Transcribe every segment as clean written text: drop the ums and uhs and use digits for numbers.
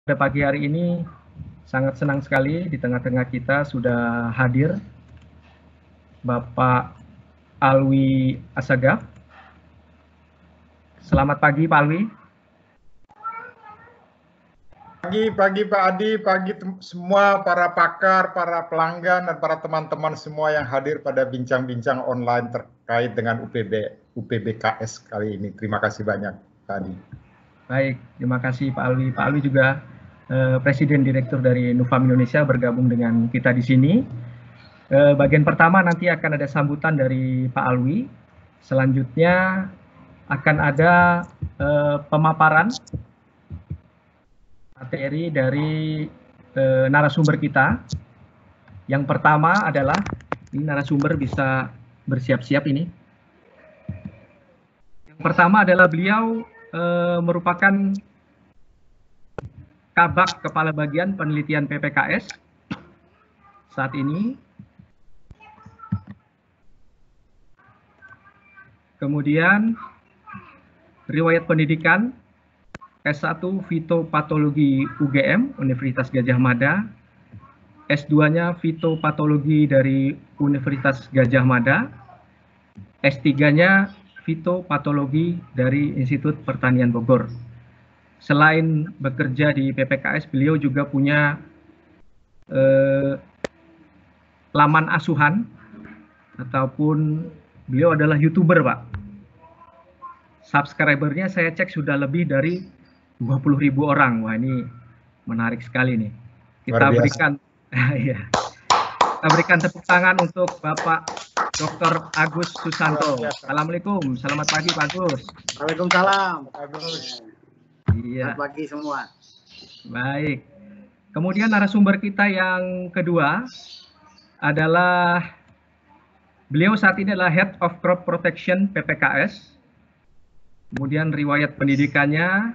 Pada pagi hari ini sangat senang sekali di tengah-tengah kita sudah hadir Bapak Alwi Assagaf. Selamat pagi Pak Alwi. Pagi Pak Adi, pagi semua para pakar, para pelanggan, dan para teman-teman semua yang hadir pada bincang-bincang online terkait dengan UPBKS kali ini. Terima kasih banyak Pak Adi. Baik, terima kasih Pak Alwi. Pak Alwi juga Presiden Direktur dari Nufam Indonesia bergabung dengan kita di sini. Bagian pertama nanti akan ada sambutan dari Pak Alwi. Selanjutnya akan ada pemaparan materi dari narasumber kita. Yang pertama adalah, ini narasumber bisa bersiap-siap ini. Yang pertama adalah beliau merupakan Kabak Kepala Bagian Penelitian PPKS saat ini. Kemudian riwayat pendidikan S1 Fitopatologi UGM Universitas Gadjah Mada, S2-nya Fitopatologi dari Universitas Gadjah Mada, S3-nya Fitopatologi dari Institut Pertanian Bogor. Selain bekerja di PPKS, beliau juga punya laman asuhan, ataupun beliau adalah YouTuber, Pak. Subscribernya saya cek sudah lebih dari 20.000 orang. Wah, ini menarik sekali nih. Kita berikan ya. Kita berikan tepuk tangan untuk Bapak Dr. Agus Susanto. Assalamualaikum. Selamat pagi Pak Agus. Waalaikumsalam Pak Agus. Iya. Selamat pagi semua. Baik. Kemudian narasumber kita yang kedua adalah beliau saat ini adalah Head of Crop Protection PPKS. Kemudian riwayat pendidikannya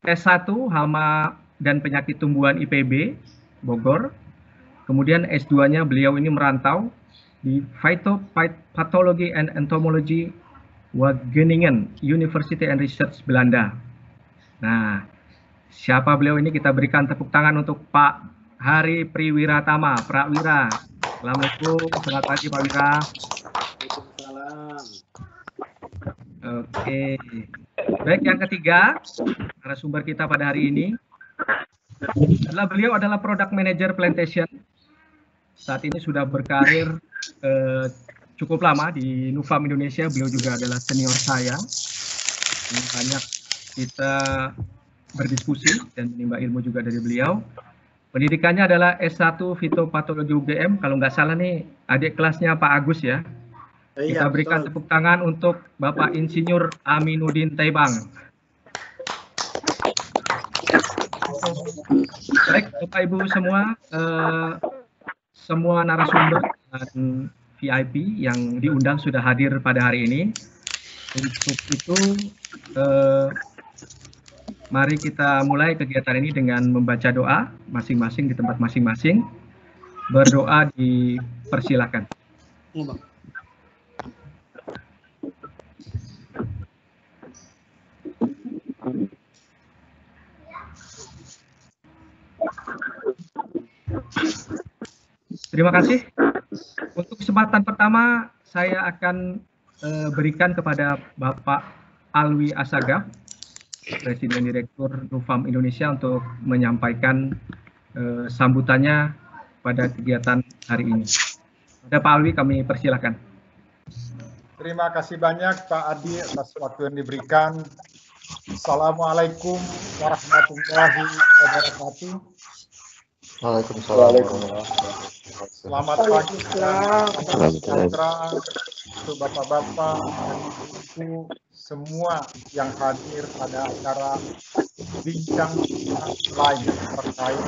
S1 Hama dan Penyakit Tumbuhan IPB Bogor. Kemudian S2-nya beliau ini merantau di Phytopathology and Entomology Wageningen University and Research Belanda. Nah, siapa beliau ini? Kita berikan tepuk tangan untuk Pak Hari Priwiratama, Pak Wira. Assalamualaikum, selamat pagi Pak Wira. Waalaikumsalam. Oke, baik, yang ketiga narasumber kita pada hari ini adalah beliau adalah Product Manager Plantation. Saat ini sudah berkarir cukup lama di Nufam Indonesia. Beliau juga adalah senior saya. Banyak kita berdiskusi dan menimba ilmu juga dari beliau. Pendidikannya adalah S1 Fitopatologi UGM. Kalau nggak salah nih adik kelasnya Pak Agus ya. Kita berikan tepuk tangan untuk Bapak Insinyur Aminuddin Taibang. Baik Bapak Ibu semua, semua narasumber dan VIP yang diundang sudah hadir pada hari ini. Untuk itu mari kita mulai kegiatan ini dengan membaca doa masing-masing di tempat masing-masing. Berdoa dipersilakan. Terima kasih. Untuk kesempatan pertama saya akan berikan kepada Bapak Alwi Assagaf, Presiden Direktur Nufam Indonesia, untuk menyampaikan sambutannya pada kegiatan hari ini. Pada Pak Alwi kami persilakan. Terima kasih banyak Pak Adi atas waktu yang diberikan. Assalamualaikum warahmatullahi wabarakatuh. Waalaikumsalam. Selamat pagi untuk bapak-bapak dan ibu semua yang hadir pada acara bincang live terkait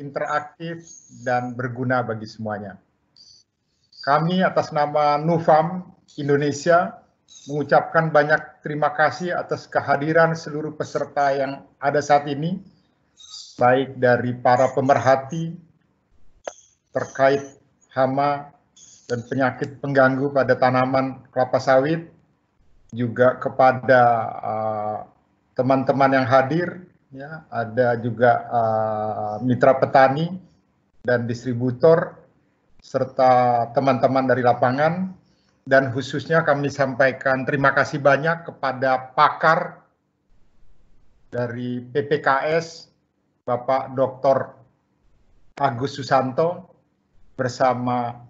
interaktif dan berguna bagi semuanya. Kami atas nama Nufam Indonesia mengucapkan banyak terima kasih atas kehadiran seluruh peserta yang ada saat ini, baik dari para pemerhati terkait hama, dan penyakit pengganggu pada tanaman kelapa sawit, juga kepada teman-teman yang hadir, ya, ada juga mitra petani dan distributor, serta teman-teman dari lapangan, dan khususnya kami sampaikan terima kasih banyak kepada pakar dari PPKS, Bapak Dr. Agus Susanto, bersama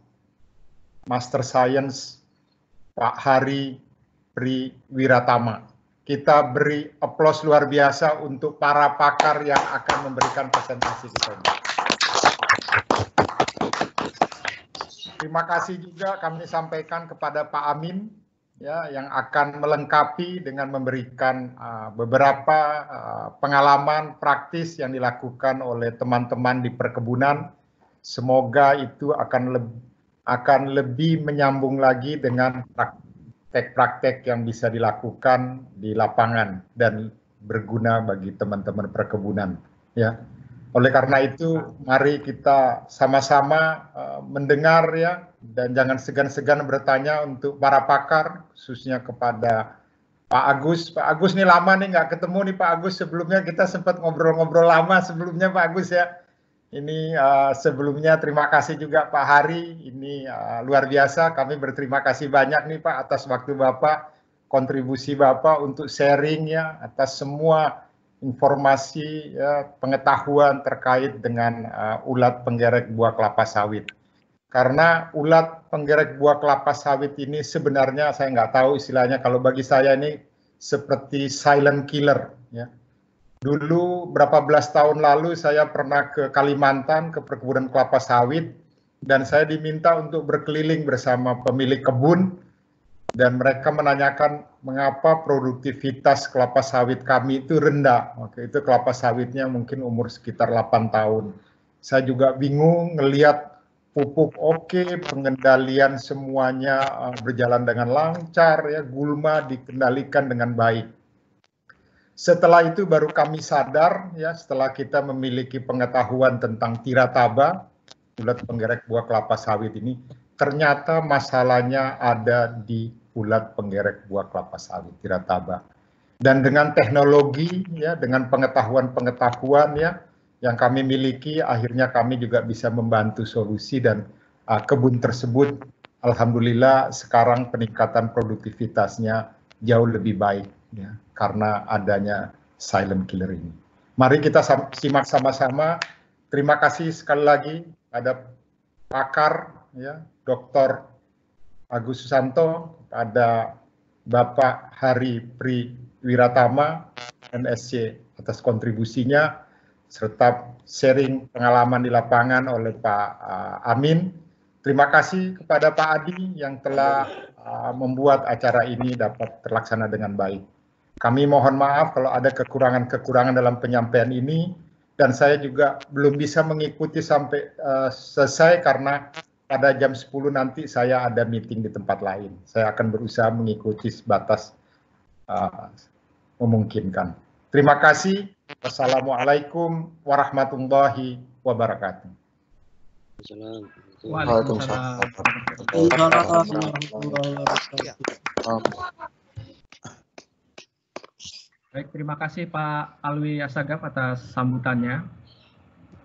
Master Science Pak Hari Priwiratama. Kita beri aplaus luar biasa untuk para pakar yang akan memberikan presentasi kita ini. Terima kasih juga kami sampaikan kepada Pak Amin, ya, yang akan melengkapi dengan memberikan beberapa pengalaman praktis yang dilakukan oleh teman-teman di perkebunan. Semoga itu akan lebih menyambung lagi dengan praktek-praktek yang bisa dilakukan di lapangan dan berguna bagi teman-teman perkebunan. Ya, oleh karena itu, mari kita sama-sama mendengar, ya, dan jangan segan-segan bertanya untuk para pakar, khususnya kepada Pak Agus. Pak Agus nih lama nih nggak ketemu nih Pak Agus. Sebelumnya kita sempat ngobrol-ngobrol lama sebelumnya Pak Agus, ya. Ini sebelumnya terima kasih juga Pak Hari. Ini luar biasa. Kami berterima kasih banyak nih Pak atas waktu Bapak, kontribusi Bapak untuk sharing, ya, atas semua informasi, ya, pengetahuan terkait dengan ulat penggerek buah kelapa sawit. Karena ulat penggerek buah kelapa sawit ini sebenarnya saya nggak tahu istilahnya, kalau bagi saya ini seperti silent killer, ya. Dulu berapa belas tahun lalu saya pernah ke Kalimantan, ke perkebunan kelapa sawit, dan saya diminta untuk berkeliling bersama pemilik kebun, dan mereka menanyakan mengapa produktivitas kelapa sawit kami itu rendah. Waktu itu kelapa sawitnya mungkin umur sekitar 8 tahun. Saya juga bingung ngelihat pupuk oke, pengendalian semuanya berjalan dengan lancar, ya, gulma dikendalikan dengan baik. Setelah itu baru kami sadar, ya, setelah kita memiliki pengetahuan tentang tirataba, ulat penggerek buah kelapa sawit ini, ternyata masalahnya ada di ulat penggerek buah kelapa sawit, tirataba. Dan dengan teknologi, ya, dengan pengetahuan-pengetahuan, ya, yang kami miliki, akhirnya kami juga bisa membantu solusi, dan kebun tersebut, alhamdulillah sekarang peningkatan produktivitasnya jauh lebih baik, ya, karena adanya silent killer ini. Mari kita simak sama-sama. Terima kasih sekali lagi pada pakar, ya, Dr. Agus Susanto, pada Bapak Hari Priwiratama, MSc, atas kontribusinya, serta sharing pengalaman di lapangan oleh Pak Amin. Terima kasih kepada Pak Adi yang telah membuat acara ini dapat terlaksana dengan baik. Kami mohon maaf kalau ada kekurangan-kekurangan dalam penyampaian ini, dan saya juga belum bisa mengikuti sampai selesai karena pada jam 10 nanti saya ada meeting di tempat lain. Saya akan berusaha mengikuti sebatas memungkinkan. Terima kasih. Wassalamualaikum warahmatullahi wabarakatuh. Waalaikumsalam. Baik, terima kasih Pak Alwi Assagaf atas sambutannya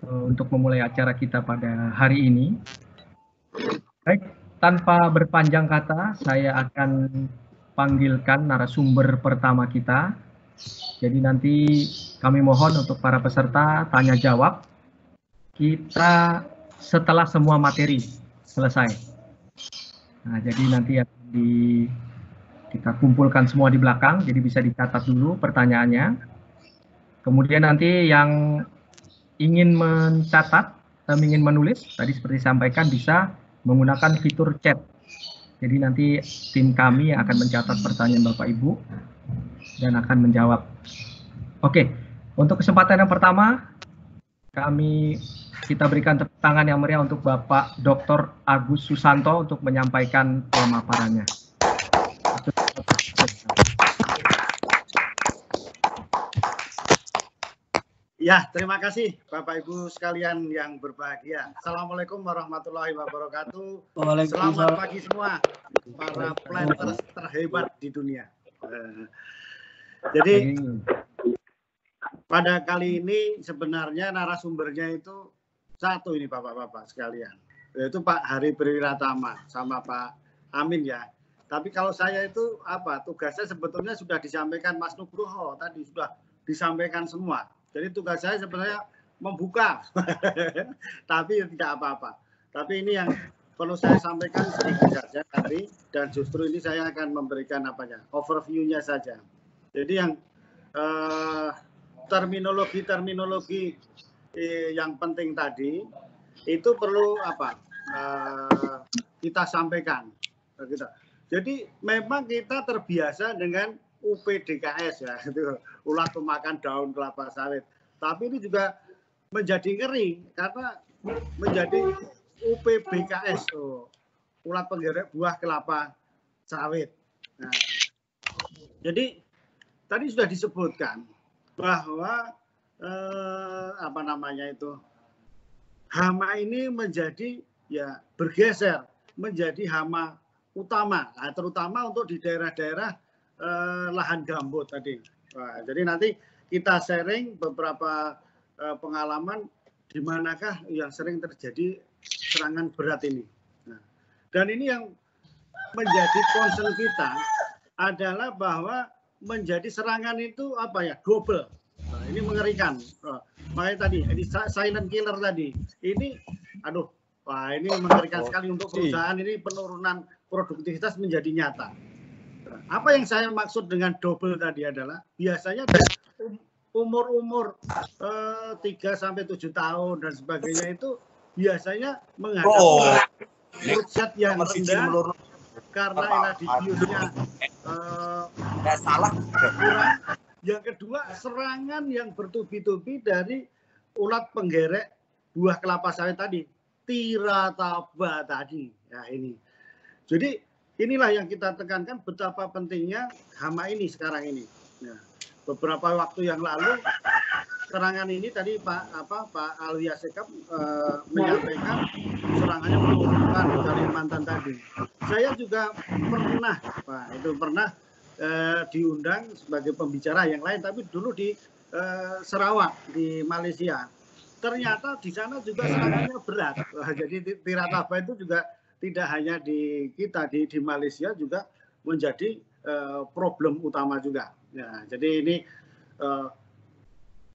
untuk memulai acara kita pada hari ini. Baik, tanpa berpanjang kata, saya akan panggilkan narasumber pertama kita. Jadi nanti kami mohon untuk para peserta tanya jawab. Kita setelah semua materi selesai. Nah, jadi nanti kita kumpulkan semua di belakang, jadi bisa dicatat dulu pertanyaannya. Kemudian nanti yang ingin mencatat, ingin menulis, tadi seperti disampaikan bisa menggunakan fitur chat. Jadi nanti tim kami akan mencatat pertanyaan Bapak Ibu dan akan menjawab. Oke, untuk kesempatan yang pertama, kita berikan tepuk tangan yang meriah untuk Bapak Dr. Agus Susanto untuk menyampaikan pemaparannya. Ya, terima kasih Bapak Ibu sekalian yang berbahagia. Assalamualaikum warahmatullahi wabarakatuh. Selamat pagi semua para planners terhebat di dunia. Jadi pada kali ini sebenarnya narasumbernya itu satu ini Bapak-bapak sekalian. Yaitu Pak Hari Priratama sama Pak Amin ya. Tapi kalau saya itu tugasnya sebetulnya sudah disampaikan Mas Nugroho tadi, sudah disampaikan semua. Jadi tugas saya sebenarnya membuka, tapi tidak apa-apa. Tapi ini yang perlu saya sampaikan sedikit saja tadi, dan justru ini saya akan memberikan overview-nya saja. Jadi yang terminologi yang penting tadi itu perlu kita sampaikan. Jadi memang kita terbiasa dengan UPDKS ya, itu ulat pemakan daun kelapa sawit. Tapi ini juga menjadi ngeri karena menjadi UPBKS, ulat penggerek buah kelapa sawit. Nah, jadi tadi sudah disebutkan bahwa hama ini menjadi bergeser menjadi hama utama, terutama untuk di daerah-daerah lahan gambut tadi. Nah, jadi nanti kita sharing beberapa pengalaman di manakah yang sering terjadi serangan berat ini. Nah, dan ini yang menjadi concern kita adalah bahwa menjadi serangan itu double. Nah, ini mengerikan. Makanya tadi ini silent killer tadi. Ini ini mengerikan sekali untuk perusahaan. Ini penurunan produktivitas menjadi nyata. Apa yang saya maksud dengan double tadi adalah biasanya umur 3 sampai 7 tahun dan sebagainya itu biasanya menghadapi fruit yang rendah karena eladibiusnya kurang. Yang kedua, serangan yang bertubi-tubi dari ulat penggerek buah kelapa sawit tadi, Tirataba tadi. Ya ini. Jadi inilah yang kita tekankan betapa pentingnya hama ini sekarang ini. Nah, beberapa waktu yang lalu serangan ini tadi Pak Alwi Asekap menyampaikan serangannya menurunkan di Kalimantan tadi. Saya juga pernah diundang sebagai pembicara yang lain, tapi dulu di Sarawak di Malaysia. Ternyata di sana juga serangannya berat. Jadi Tirataba itu juga tidak hanya di kita di Malaysia juga menjadi problem utama juga. Ya, jadi ini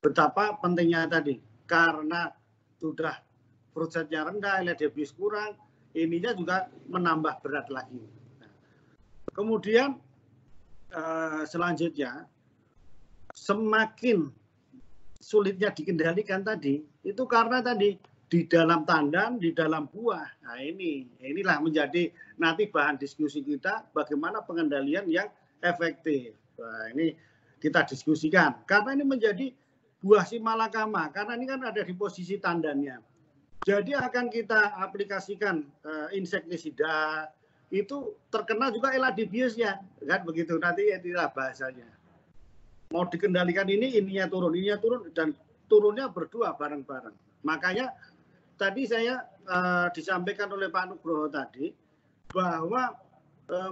betapa pentingnya tadi karena sudah fruitnya rendah, eladibius kurang, ininya juga menambah berat lagi. Nah, kemudian selanjutnya semakin sulitnya dikendalikan tadi itu karena tadi di dalam tandan, di dalam buah. Nah inilah menjadi nanti bahan diskusi kita bagaimana pengendalian yang efektif. Nah, ini kita diskusikan karena ini menjadi buah si malakama karena ini kan ada di posisi tandannya. Jadi akan kita aplikasikan insektisida itu terkena juga eladibiusnya kan begitu nanti inilah bahasanya. Mau dikendalikan ininya turun dan turunnya berdua bareng-bareng. Makanya tadi saya disampaikan oleh Pak Nugroho tadi bahwa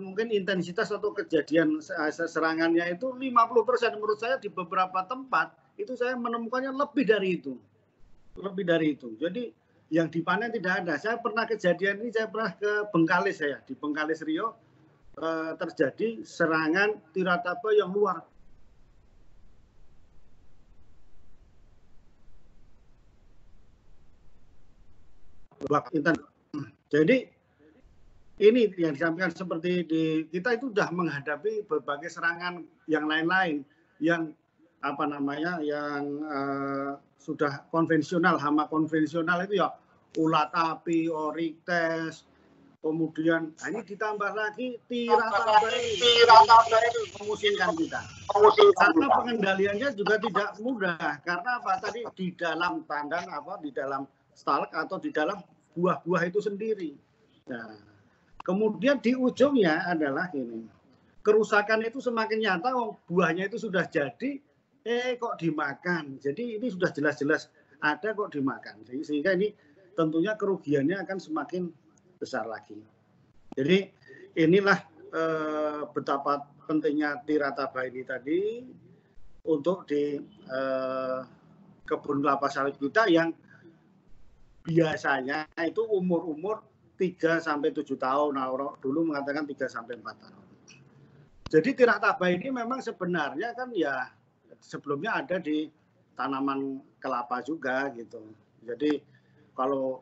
mungkin intensitas atau kejadian serangannya itu 50%. Menurut saya di beberapa tempat itu saya menemukannya lebih dari itu. Jadi yang dipanen tidak ada. Saya pernah kejadian ini, saya pernah ke Bengkalis di Bengkalis Riau terjadi serangan Tirataba yang luar. Jadi ini yang disampaikan seperti di kita itu sudah menghadapi berbagai serangan yang lain-lain yang yang sudah konvensional, hama konvensional itu ya ulat api, oriktes, kemudian ini ditambah lagi Tirataba ini memusingkan kita. Karena pengendaliannya juga tidak mudah karena tadi di dalam tandan di dalam stalk atau di dalam buah-buah itu sendiri. Nah, kemudian di ujungnya adalah ini. Kerusakan itu semakin nyata, buahnya itu sudah jadi, kok dimakan. Jadi ini sudah jelas-jelas ada kok dimakan. Sehingga ini tentunya kerugiannya akan semakin besar lagi. Jadi inilah betapa pentingnya Tirataba ini tadi untuk di kebun kelapa sawit kita yang biasanya itu umur-umur 3-7 tahun. Nah, orang dulu mengatakan 3-4 tahun. Jadi Tirataba ini memang sebenarnya kan ya sebelumnya ada di tanaman kelapa juga gitu. Jadi kalau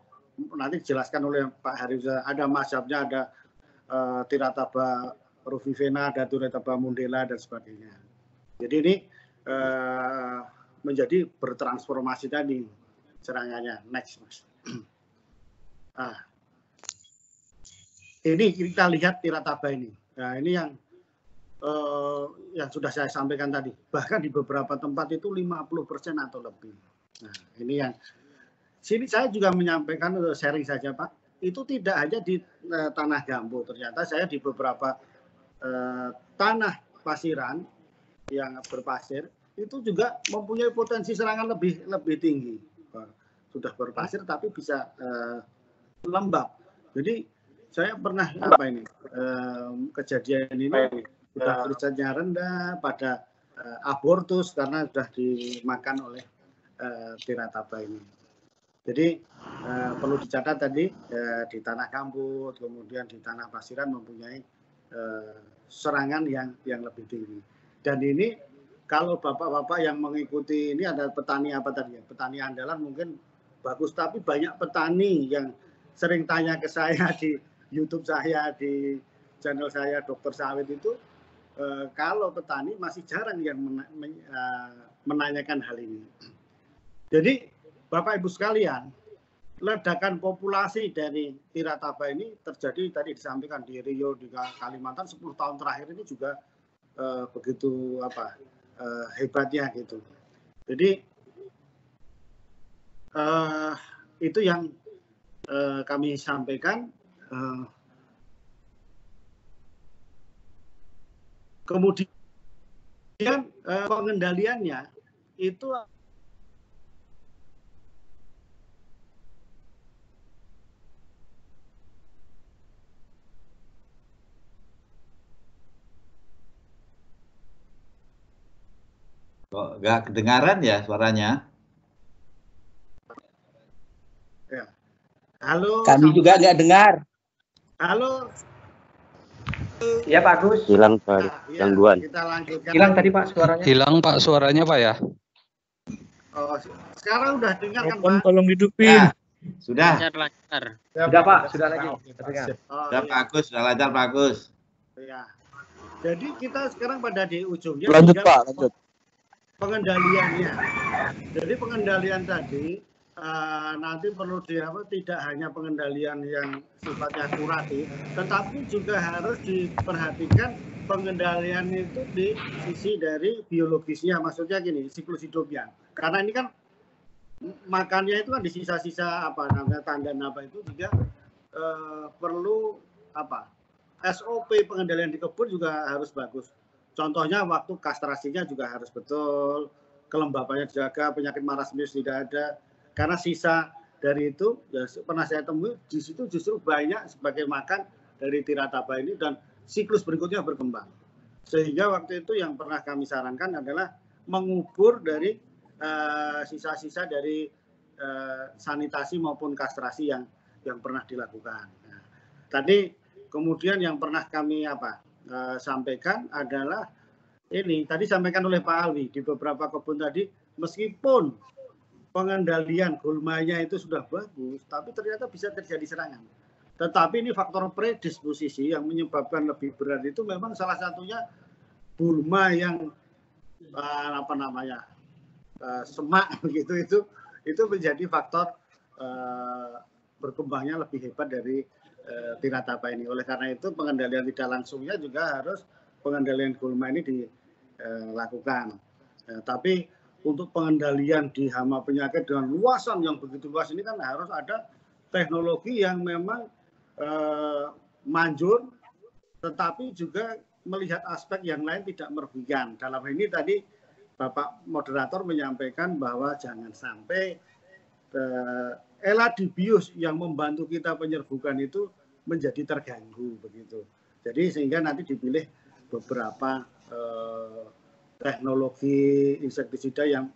nanti dijelaskan oleh Pak Hariza, ada mazhabnya, ada Tirataba rufifena, ada Tirataba mundela dan sebagainya. Jadi ini menjadi bertransformasi tadi serangannya. Next, Mas. Nah, ini kita lihat Tirataba ini. Nah, ini yang sudah saya sampaikan tadi. Bahkan di beberapa tempat itu 50% atau lebih. Nah, ini yang sini saya juga menyampaikan sharing saja, Pak. Itu tidak hanya di tanah gambut. Ternyata saya di beberapa tanah pasiran yang berpasir itu juga mempunyai potensi serangan lebih tinggi. Sudah berpasir tapi bisa lembab. Jadi saya pernah kejadian ini sudah derajatnya rendah pada abortus karena sudah dimakan oleh Tirataba ini. Jadi perlu dicatat tadi di tanah gambut, kemudian di tanah pasiran mempunyai serangan yang lebih tinggi. Dan ini kalau bapak-bapak yang mengikuti ini ada petani apa tadi ya, petani andalan mungkin bagus, tapi banyak petani yang sering tanya ke saya di YouTube saya, di channel saya Dokter Sawit itu, kalau petani masih jarang yang menanyakan hal ini. Jadi Bapak Ibu sekalian, ledakan populasi dari Tirataba ini terjadi tadi disampaikan di Riau, di Kalimantan 10 tahun terakhir ini juga begitu hebatnya gitu. Jadi itu yang kami sampaikan. Kemudian pengendaliannya itu kok nggak kedengaran ya suaranya? ya. Halo. Kami juga nggak dengar. Halo. Ya Pak Agus. Hilang Pak, yang duluan. Kita lanjutkan. Hilang tadi Pak suaranya. Hilang Pak suaranya Pak ya. Oh, sekarang udah dengar kan Telepon Pak? tolong hidupin. Ya, sudah. Lancar. Sudah Pak, sudah lagi. Oh, Sudah Pak Agus, sudah lancar Pak Agus. Ya. Jadi kita sekarang pada di ujungnya. Lanjut Pak, lanjut. Pengendaliannya. Jadi pengendalian tadi nanti perlu tidak hanya pengendalian yang sifatnya kuratif, tetapi juga harus diperhatikan pengendalian itu di sisi dari biologisnya, maksudnya gini, siklus hidupnya. Karena ini kan makannya itu kan di sisa-sisa tandan itu juga perlu SOP pengendalian di kebun juga harus bagus. Contohnya waktu kastrasinya juga harus betul, kelembabannya dijaga, penyakit marasmus tidak ada. Karena sisa dari itu ya pernah saya temui di situ justru banyak sebagai makan dari Tirataba ini dan siklus berikutnya berkembang. Sehingga waktu itu yang pernah kami sarankan adalah mengubur dari sisa-sisa dari sanitasi maupun kastrasi yang pernah dilakukan. Nah, tadi kemudian yang pernah kami sampaikan adalah ini tadi sampaikan oleh Pak Alwi di beberapa kebun tadi, meskipun pengendalian gulmanya itu sudah bagus, tapi ternyata bisa terjadi serangan. Tetapi ini faktor predisposisi yang menyebabkan lebih berat itu memang salah satunya gulma yang semak begitu itu menjadi faktor berkembangnya lebih hebat dari Tirataba ini. Oleh karena itu pengendalian tidak langsungnya juga harus pengendalian gulma ini dilakukan. Tapi untuk pengendalian di hama penyakit dengan luasan yang begitu luas ini kan harus ada teknologi yang memang manjur, tetapi juga melihat aspek yang lain tidak merugikan. Dalam ini tadi Bapak moderator menyampaikan bahwa jangan sampai eladibius yang membantu kita penyerbukan itu menjadi terganggu begitu. Jadi sehingga nanti dipilih beberapa teknologi insektisida yang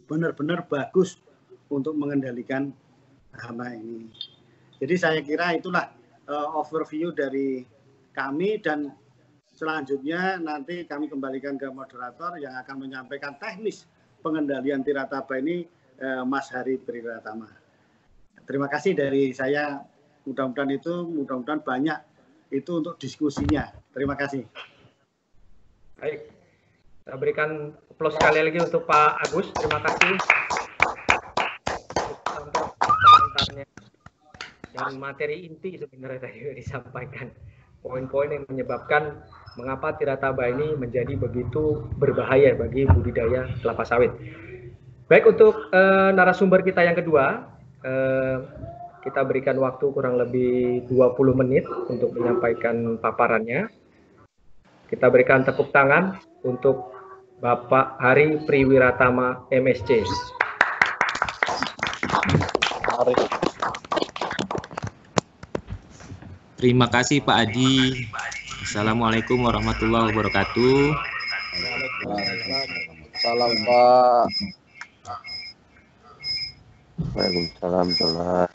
benar-benar bagus untuk mengendalikan hama ini. Jadi saya kira itulah overview dari kami, dan selanjutnya nanti kami kembalikan ke moderator yang akan menyampaikan teknis pengendalian tirataba ini, Mas Hari Priratama. Terima kasih dari saya, mudah-mudahan banyak itu untuk diskusinya. Terima kasih. Baik, kita berikan aplaus sekali lagi untuk Pak Agus. Terima kasih untuk komentarnya. Yang materi inti sebenarnya tadi disampaikan. Poin-poin yang menyebabkan mengapa tirataba ini menjadi begitu berbahaya bagi budidaya kelapa sawit. Baik, untuk narasumber kita yang kedua, kita berikan waktu kurang lebih 20 menit untuk menyampaikan paparannya. Kita berikan tepuk tangan untuk Bapak Hari Priwiratama, MSc. Terima kasih Pak Adi. Assalamualaikum warahmatullahi wabarakatuh. Salam Pak. Waalaikumsalam.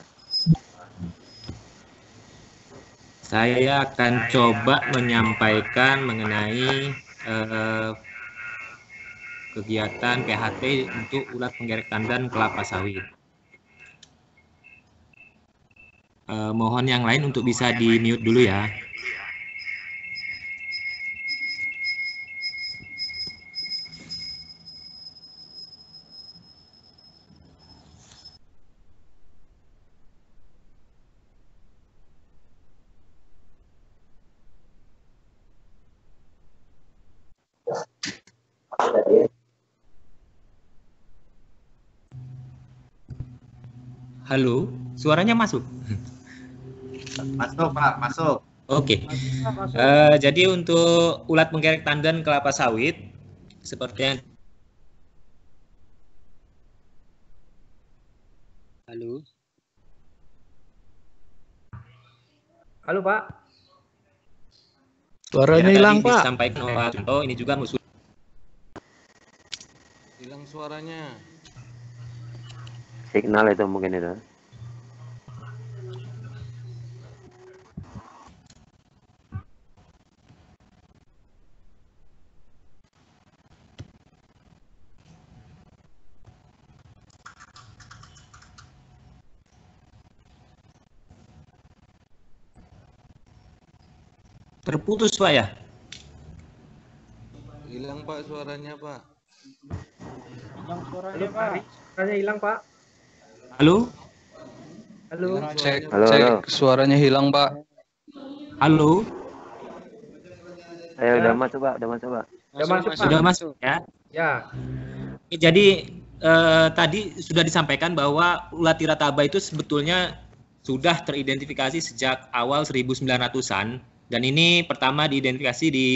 Saya akan coba menyampaikan mengenai kegiatan PHT untuk ulat penggerek tandan kelapa sawit. Mohon yang lain untuk bisa di-mute dulu ya. Halo, suaranya masuk? Masuk Pak, masuk. Oke. Jadi untuk ulat penggerek tandan kelapa sawit, seperti yang Halo Pak. Suaranya hilang Pak. Disampaikan oleh Pak Junto, ini juga musuh. Hilang suaranya. Signal itu mungkin itu. Terputus Pak ya? Hilang Pak suaranya Pak. Halo Pak. Suaranya hilang Pak. Halo? Halo. Cek, Halo, cek halo. suaranya hilang Pak. Halo? Ayo udah masuk Pak, udah masuk Pak. Sudah masuk Pak. Sudah masuk ya? Ya. Jadi tadi sudah disampaikan bahwa ulat tirataba itu sebetulnya sudah teridentifikasi sejak awal 1900-an, dan ini pertama diidentifikasi di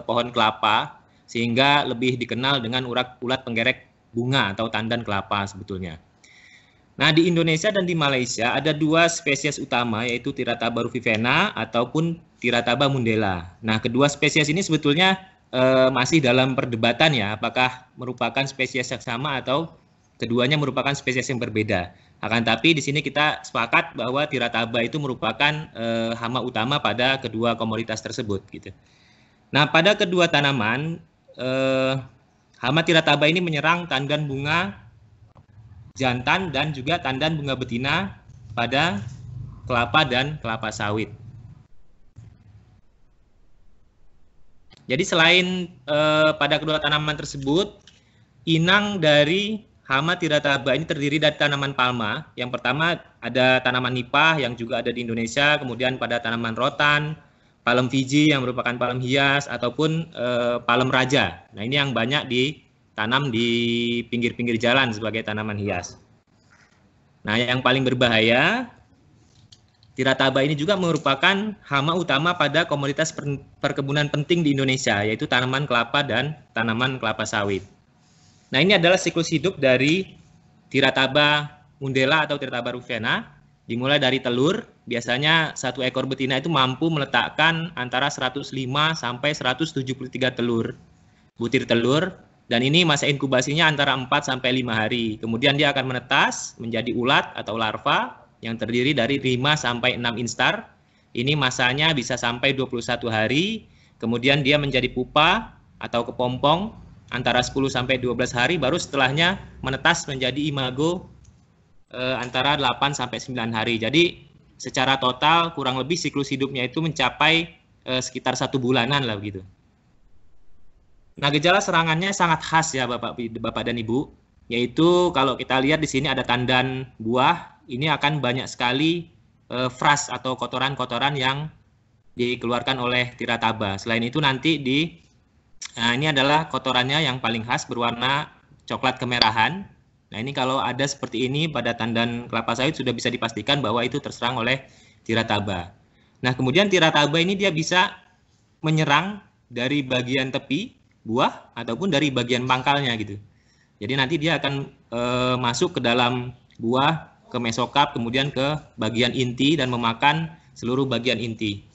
pohon kelapa, sehingga lebih dikenal dengan ulat penggerek bunga atau tandan kelapa sebetulnya. Nah, di Indonesia dan di Malaysia ada dua spesies utama, yaitu Tirataba rufifena ataupun Tirataba mundela. Nah, kedua spesies ini sebetulnya masih dalam perdebatan ya, apakah merupakan spesies yang sama atau keduanya merupakan spesies yang berbeda. Akan tapi di sini kita sepakat bahwa tirataba itu merupakan hama utama pada kedua komoditas tersebut gitu. Nah, pada kedua tanaman hama tirataba ini menyerang tandan bunga jantan dan juga tandan bunga betina pada kelapa dan kelapa sawit. Jadi selain pada kedua tanaman tersebut, inang dari hama tirataba ini terdiri dari tanaman palma. Yang pertama ada tanaman nipah yang juga ada di Indonesia, kemudian pada tanaman rotan, palem Fiji yang merupakan palem hias, ataupun palem raja. Nah, ini yang banyak ditanam di pinggir-pinggir jalan sebagai tanaman hias. Nah, yang paling berbahaya tirataba ini juga merupakan hama utama pada komoditas perkebunan penting di Indonesia, yaitu tanaman kelapa dan tanaman kelapa sawit. Nah, ini adalah siklus hidup dari tirataba mundela atau tirataba rufena. Dimulai dari telur, biasanya satu ekor betina itu mampu meletakkan antara 105 sampai 173 telur, butir telur, dan ini masa inkubasinya antara 4 sampai 5 hari. Kemudian dia akan menetas menjadi ulat atau larva yang terdiri dari 5 sampai 6 instar. Ini masanya bisa sampai 21 hari. Kemudian dia menjadi pupa atau kepompong antara 10 sampai 12 hari, baru setelahnya menetas menjadi imago antara 8 sampai 9 hari. Jadi secara total kurang lebih siklus hidupnya itu mencapai sekitar 1 bulanan lah begitu. Nah, gejala serangannya sangat khas ya Bapak dan Ibu, yaitu kalau kita lihat di sini ada tandan buah, ini akan banyak sekali fras atau kotoran-kotoran yang dikeluarkan oleh tirataba. Selain itu nanti ini adalah kotorannya yang paling khas berwarna coklat kemerahan. Nah, ini kalau ada seperti ini pada tandan kelapa sawit sudah bisa dipastikan bahwa itu terserang oleh tirataba. Nah, kemudian tirataba ini dia bisa menyerang dari bagian tepi buah ataupun dari bagian pangkalnya gitu. Jadi nanti dia akan masuk ke dalam buah, ke mesokap, kemudian ke bagian inti dan memakan seluruh bagian inti.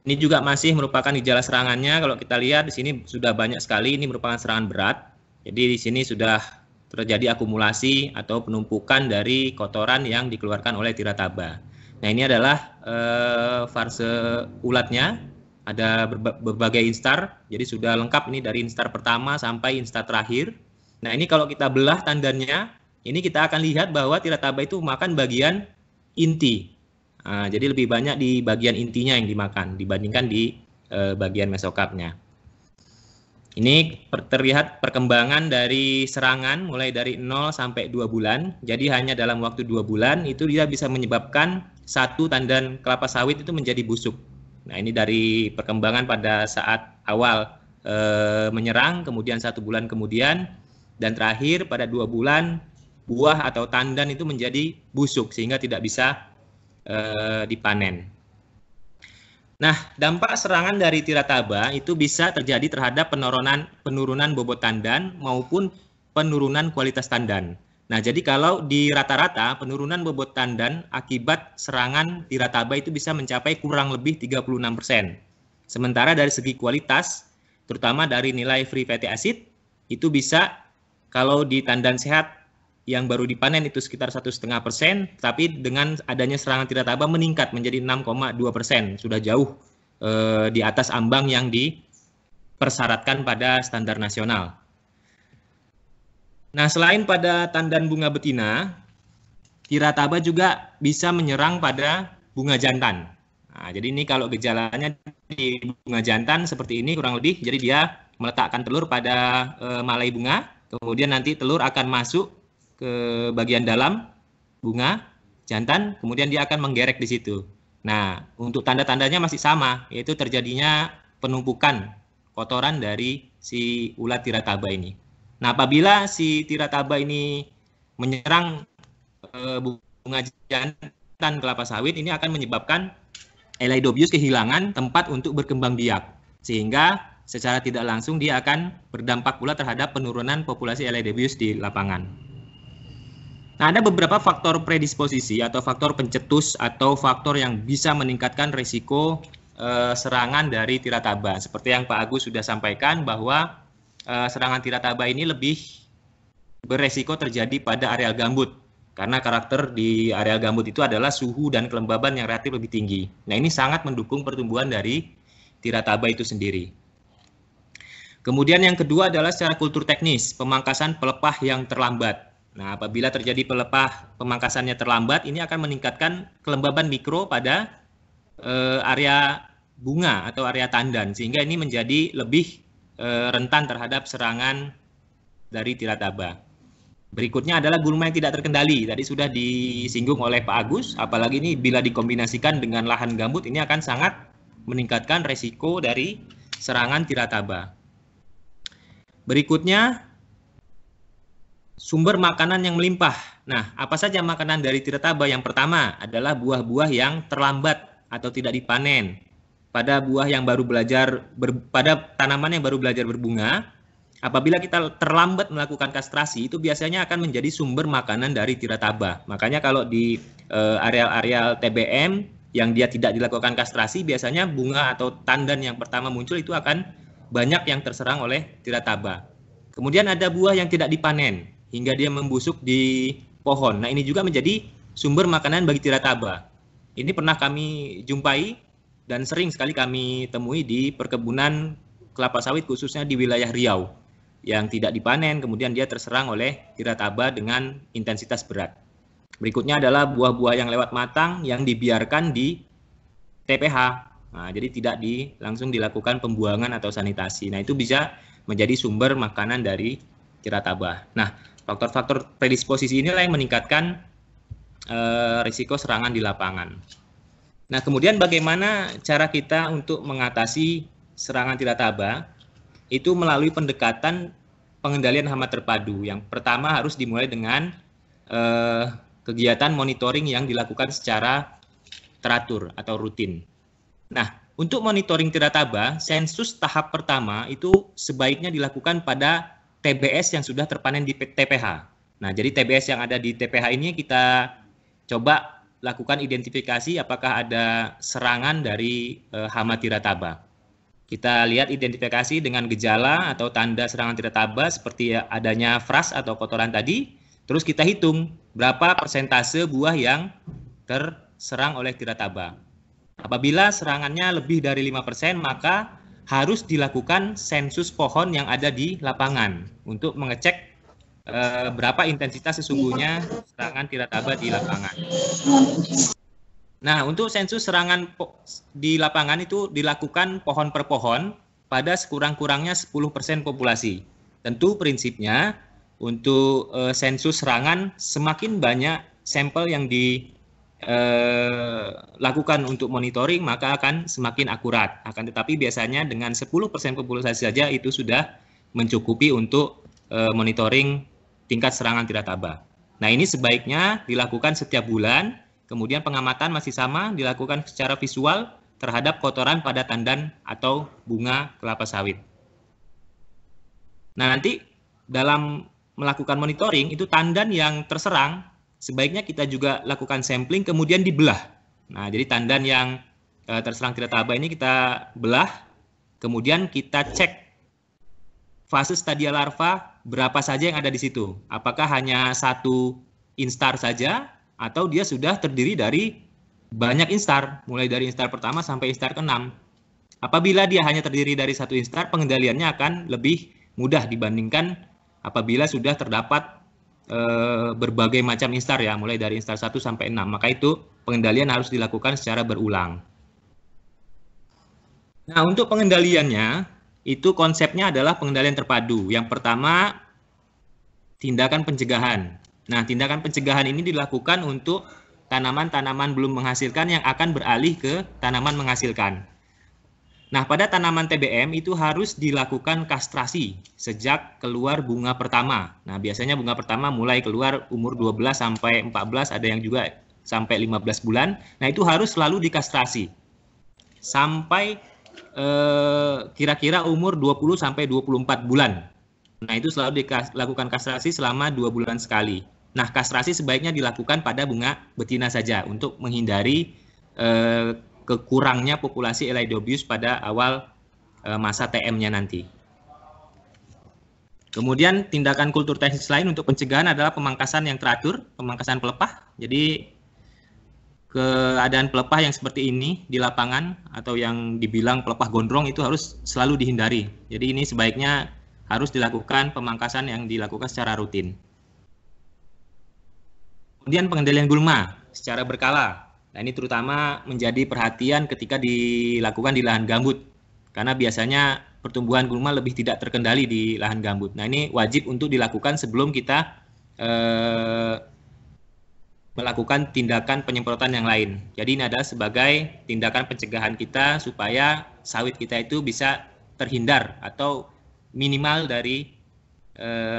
Ini juga masih merupakan gejala serangannya. Kalau kita lihat di sini sudah banyak sekali, ini merupakan serangan berat. Jadi di sini sudah terjadi akumulasi atau penumpukan dari kotoran yang dikeluarkan oleh tirataba. Nah, ini adalah fase ulatnya. Ada berbagai instar, jadi sudah lengkap ini dari instar pertama sampai instar terakhir. Nah, ini kalau kita belah tandannya, ini kita akan lihat bahwa tirataba itu makan bagian inti. Nah, jadi lebih banyak di bagian intinya yang dimakan dibandingkan di bagian mesokapnya. Ini terlihat perkembangan dari serangan mulai dari 0 sampai 2 bulan. Jadi hanya dalam waktu 2 bulan itu dia bisa menyebabkan satu tandan kelapa sawit itu menjadi busuk. Nah, ini dari perkembangan pada saat awal menyerang, kemudian 1 bulan kemudian, dan terakhir pada 2 bulan buah atau tandan itu menjadi busuk sehingga tidak bisa dipanen. Nah, dampak serangan dari tirataba itu bisa terjadi terhadap penurunan bobot tandan maupun penurunan kualitas tandan. Nah, jadi kalau di rata-rata penurunan bobot tandan akibat serangan tirataba itu bisa mencapai kurang lebih 36%. Sementara dari segi kualitas, terutama dari nilai free fatty acid, itu bisa kalau di tandan sehat yang baru dipanen itu sekitar 1,5%, tapi dengan adanya serangan tirataba meningkat menjadi 6,2%, sudah jauh di atas ambang yang dipersyaratkan pada standar nasional. Nah, selain pada tandan bunga betina, tirataba juga bisa menyerang pada bunga jantan. Nah, jadi ini kalau gejalanya di bunga jantan seperti ini kurang lebih, jadi dia meletakkan telur pada malai bunga, kemudian nanti telur akan masuk ke bagian dalam bunga jantan, kemudian dia akan menggerek di situ. Nah, untuk tanda-tandanya masih sama, yaitu terjadinya penumpukan kotoran dari si ulat tirataba ini. Nah, apabila si tirataba ini menyerang bunga jantan kelapa sawit, ini akan menyebabkan Elaiodobius kehilangan tempat untuk berkembang biak, sehingga secara tidak langsung dia akan berdampak pula terhadap penurunan populasi Elaiodobius di lapangan. Nah, ada beberapa faktor predisposisi atau faktor pencetus atau faktor yang bisa meningkatkan risiko serangan dari tirataba. Seperti yang Pak Agus sudah sampaikan bahwa serangan tirataba ini lebih beresiko terjadi pada areal gambut. Karena karakter di areal gambut itu adalah suhu dan kelembaban yang relatif lebih tinggi. Nah, ini sangat mendukung pertumbuhan dari tirataba itu sendiri. Kemudian yang kedua adalah secara kultur teknis, pemangkasan pelepah yang terlambat. Nah, apabila terjadi pemangkasannya terlambat, ini akan meningkatkan kelembaban mikro pada area bunga atau area tandan, sehingga ini menjadi lebih rentan terhadap serangan dari tirataba. Berikutnya adalah gulma yang tidak terkendali. Tadi sudah disinggung oleh Pak Agus, apalagi ini bila dikombinasikan dengan lahan gambut, ini akan sangat meningkatkan resiko dari serangan tirataba. Berikutnya, sumber makanan yang melimpah. Nah, apa saja makanan dari tirataba? Yang pertama adalah buah-buah yang terlambat atau tidak dipanen. Pada buah yang baru pada tanaman yang baru belajar berbunga, apabila kita terlambat melakukan kastrasi, itu biasanya akan menjadi sumber makanan dari tirataba. Makanya kalau di areal-areal TBM yang dia tidak dilakukan kastrasi, biasanya bunga atau tandan yang pertama muncul itu akan banyak yang terserang oleh tirataba. Kemudian ada buah yang tidak dipanen hingga dia membusuk di pohon. Nah, ini juga menjadi sumber makanan bagi tirataba. Ini pernah kami jumpai dan sering sekali kami temui di perkebunan kelapa sawit khususnya di wilayah Riau yang tidak dipanen, kemudian dia terserang oleh tirataba dengan intensitas berat. Berikutnya adalah buah-buah yang lewat matang yang dibiarkan di TPH. Nah, jadi tidak langsung dilakukan pembuangan atau sanitasi. Nah, itu bisa menjadi sumber makanan dari tirataba. Nah, faktor-faktor predisposisi inilah yang meningkatkan risiko serangan di lapangan. Nah, kemudian bagaimana cara kita untuk mengatasi serangan tirataba? Itu melalui pendekatan pengendalian hama terpadu. Yang pertama harus dimulai dengan kegiatan monitoring yang dilakukan secara teratur atau rutin. Nah, untuk monitoring tirataba, sensus tahap pertama itu sebaiknya dilakukan pada TBS yang sudah terpanen di TPH. Nah, jadi TBS yang ada di TPH ini kita coba lakukan identifikasi apakah ada serangan dari hama tirataba. Kita lihat identifikasi dengan gejala atau tanda serangan tirataba seperti adanya fras atau kotoran tadi. Terus kita hitung berapa persentase buah yang terserang oleh tirataba. Apabila serangannya lebih dari 5%, maka harus dilakukan sensus pohon yang ada di lapangan untuk mengecek berapa intensitas sesungguhnya serangan tirataba di lapangan. Nah, untuk sensus serangan di lapangan itu dilakukan pohon per pohon pada sekurang-kurangnya 10% populasi. Tentu prinsipnya untuk sensus serangan semakin banyak sampel yang dilakukan untuk monitoring maka akan semakin akurat. Akan tetapi biasanya dengan 10% populasi saja itu sudah mencukupi untuk monitoring tingkat serangan tirataba. Nah, ini sebaiknya dilakukan setiap bulan. Kemudian pengamatan masih sama, dilakukan secara visual terhadap kotoran pada tandan atau bunga kelapa sawit. Nah, nanti dalam melakukan monitoring, itu tandan yang terserang, sebaiknya kita juga lakukan sampling, kemudian dibelah. Nah, jadi tandan yang terserang tirataba ini kita belah, kemudian kita cek fase stadia larva berapa saja yang ada di situ. Apakah hanya satu instar saja, atau dia sudah terdiri dari banyak instar, mulai dari instar pertama sampai instar ke-6. Apabila dia hanya terdiri dari satu instar, pengendaliannya akan lebih mudah dibandingkan apabila sudah terdapat berbagai macam instar ya, mulai dari instar 1 sampai 6. Maka itu pengendalian harus dilakukan secara berulang. Nah, untuk pengendaliannya, itu konsepnya adalah pengendalian terpadu. Yang pertama, tindakan pencegahan. Nah, tindakan pencegahan ini dilakukan untuk tanaman-tanaman belum menghasilkan yang akan beralih ke tanaman menghasilkan. Nah, pada tanaman TBM itu harus dilakukan kastrasi sejak keluar bunga pertama. Nah, biasanya bunga pertama mulai keluar umur 12 sampai 14, ada yang juga sampai 15 bulan. Nah, itu harus selalu dikastrasi sampai kira-kira umur 20 sampai 24 bulan. Nah, itu selalu dilakukan kastrasi selama 2 bulan sekali. Nah, kastrasi sebaiknya dilakukan pada bunga betina saja untuk menghindari kekurangnya populasi Elaiodobius pada awal masa TM-nya nanti. Kemudian tindakan kultur teknis lain untuk pencegahan adalah pemangkasan yang teratur, pemangkasan pelepah. Jadi keadaan pelepah yang seperti ini di lapangan atau yang dibilang pelepah gondrong itu harus selalu dihindari. Jadi ini sebaiknya harus dilakukan pemangkasan yang dilakukan secara rutin. Kemudian pengendalian gulma secara berkala. Nah, ini terutama menjadi perhatian ketika dilakukan di lahan gambut. Karena biasanya pertumbuhan gulma lebih tidak terkendali di lahan gambut. Nah, ini wajib untuk dilakukan sebelum kita melakukan tindakan penyemprotan yang lain. Jadi ini adalah sebagai tindakan pencegahan kita supaya sawit kita itu bisa terhindar atau minimal dari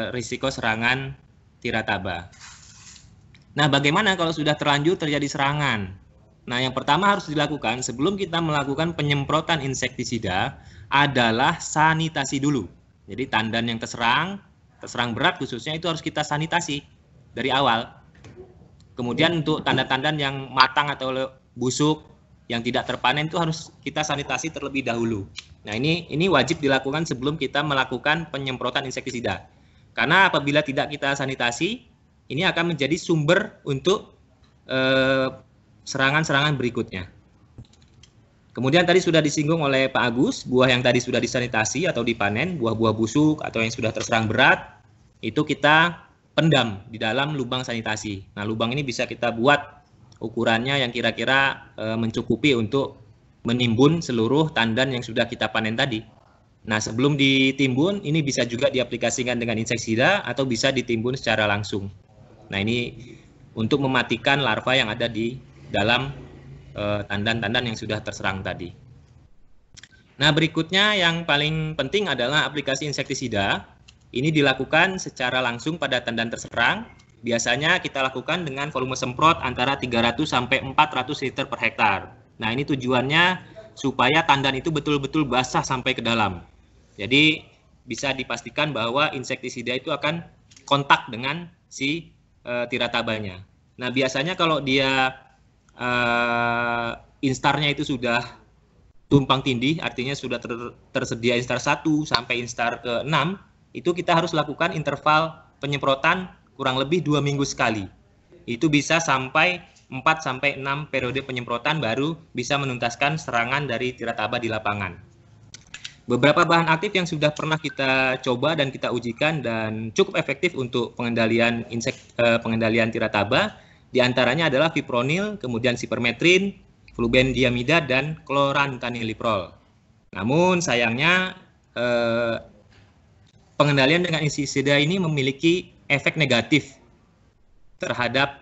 risiko serangan tirataba. Nah, bagaimana kalau sudah terlanjur terjadi serangan? Nah, yang pertama harus dilakukan sebelum kita melakukan penyemprotan insektisida adalah sanitasi dulu. Jadi tandan yang terserang berat khususnya itu harus kita sanitasi dari awal. Kemudian untuk tandan-tandan yang matang atau busuk yang tidak terpanen itu harus kita sanitasi terlebih dahulu. Nah, ini wajib dilakukan sebelum kita melakukan penyemprotan insektisida. Karena apabila tidak kita sanitasi, ini akan menjadi sumber untuk serangan-serangan berikutnya. Kemudian tadi sudah disinggung oleh Pak Agus, buah yang tadi sudah disanitasi atau dipanen, buah-buah busuk atau yang sudah terserang berat, itu kita pendam di dalam lubang sanitasi. Nah, lubang ini bisa kita buat ukurannya yang kira-kira mencukupi untuk menimbun seluruh tandan yang sudah kita panen tadi. Nah, sebelum ditimbun, ini bisa juga diaplikasikan dengan insektisida atau bisa ditimbun secara langsung. Nah, ini untuk mematikan larva yang ada di dalam tandan-tandan yang sudah terserang tadi. Nah, berikutnya yang paling penting adalah aplikasi insektisida. Ini dilakukan secara langsung pada tandan terserang. Biasanya kita lakukan dengan volume semprot antara 300 sampai 400 liter per hektar. Nah, ini tujuannya supaya tandan itu betul-betul basah sampai ke dalam. Jadi bisa dipastikan bahwa insektisida itu akan kontak dengan si tiratabanya. Nah, biasanya kalau dia instarnya itu sudah tumpang tindih, artinya sudah tersedia instar 1 sampai instar ke-6, itu kita harus lakukan interval penyemprotan kurang lebih 2 minggu sekali. Itu bisa sampai 4 sampai 6 periode penyemprotan baru bisa menuntaskan serangan dari tirataba di lapangan. Beberapa bahan aktif yang sudah pernah kita coba dan kita ujikan dan cukup efektif untuk pengendalian pengendalian tirataba, diantaranya adalah fipronil, kemudian sipermetrin, flubendiamida, dan klorantaniliprol. Namun sayangnya pengendalian dengan insektisida ini memiliki efek negatif terhadap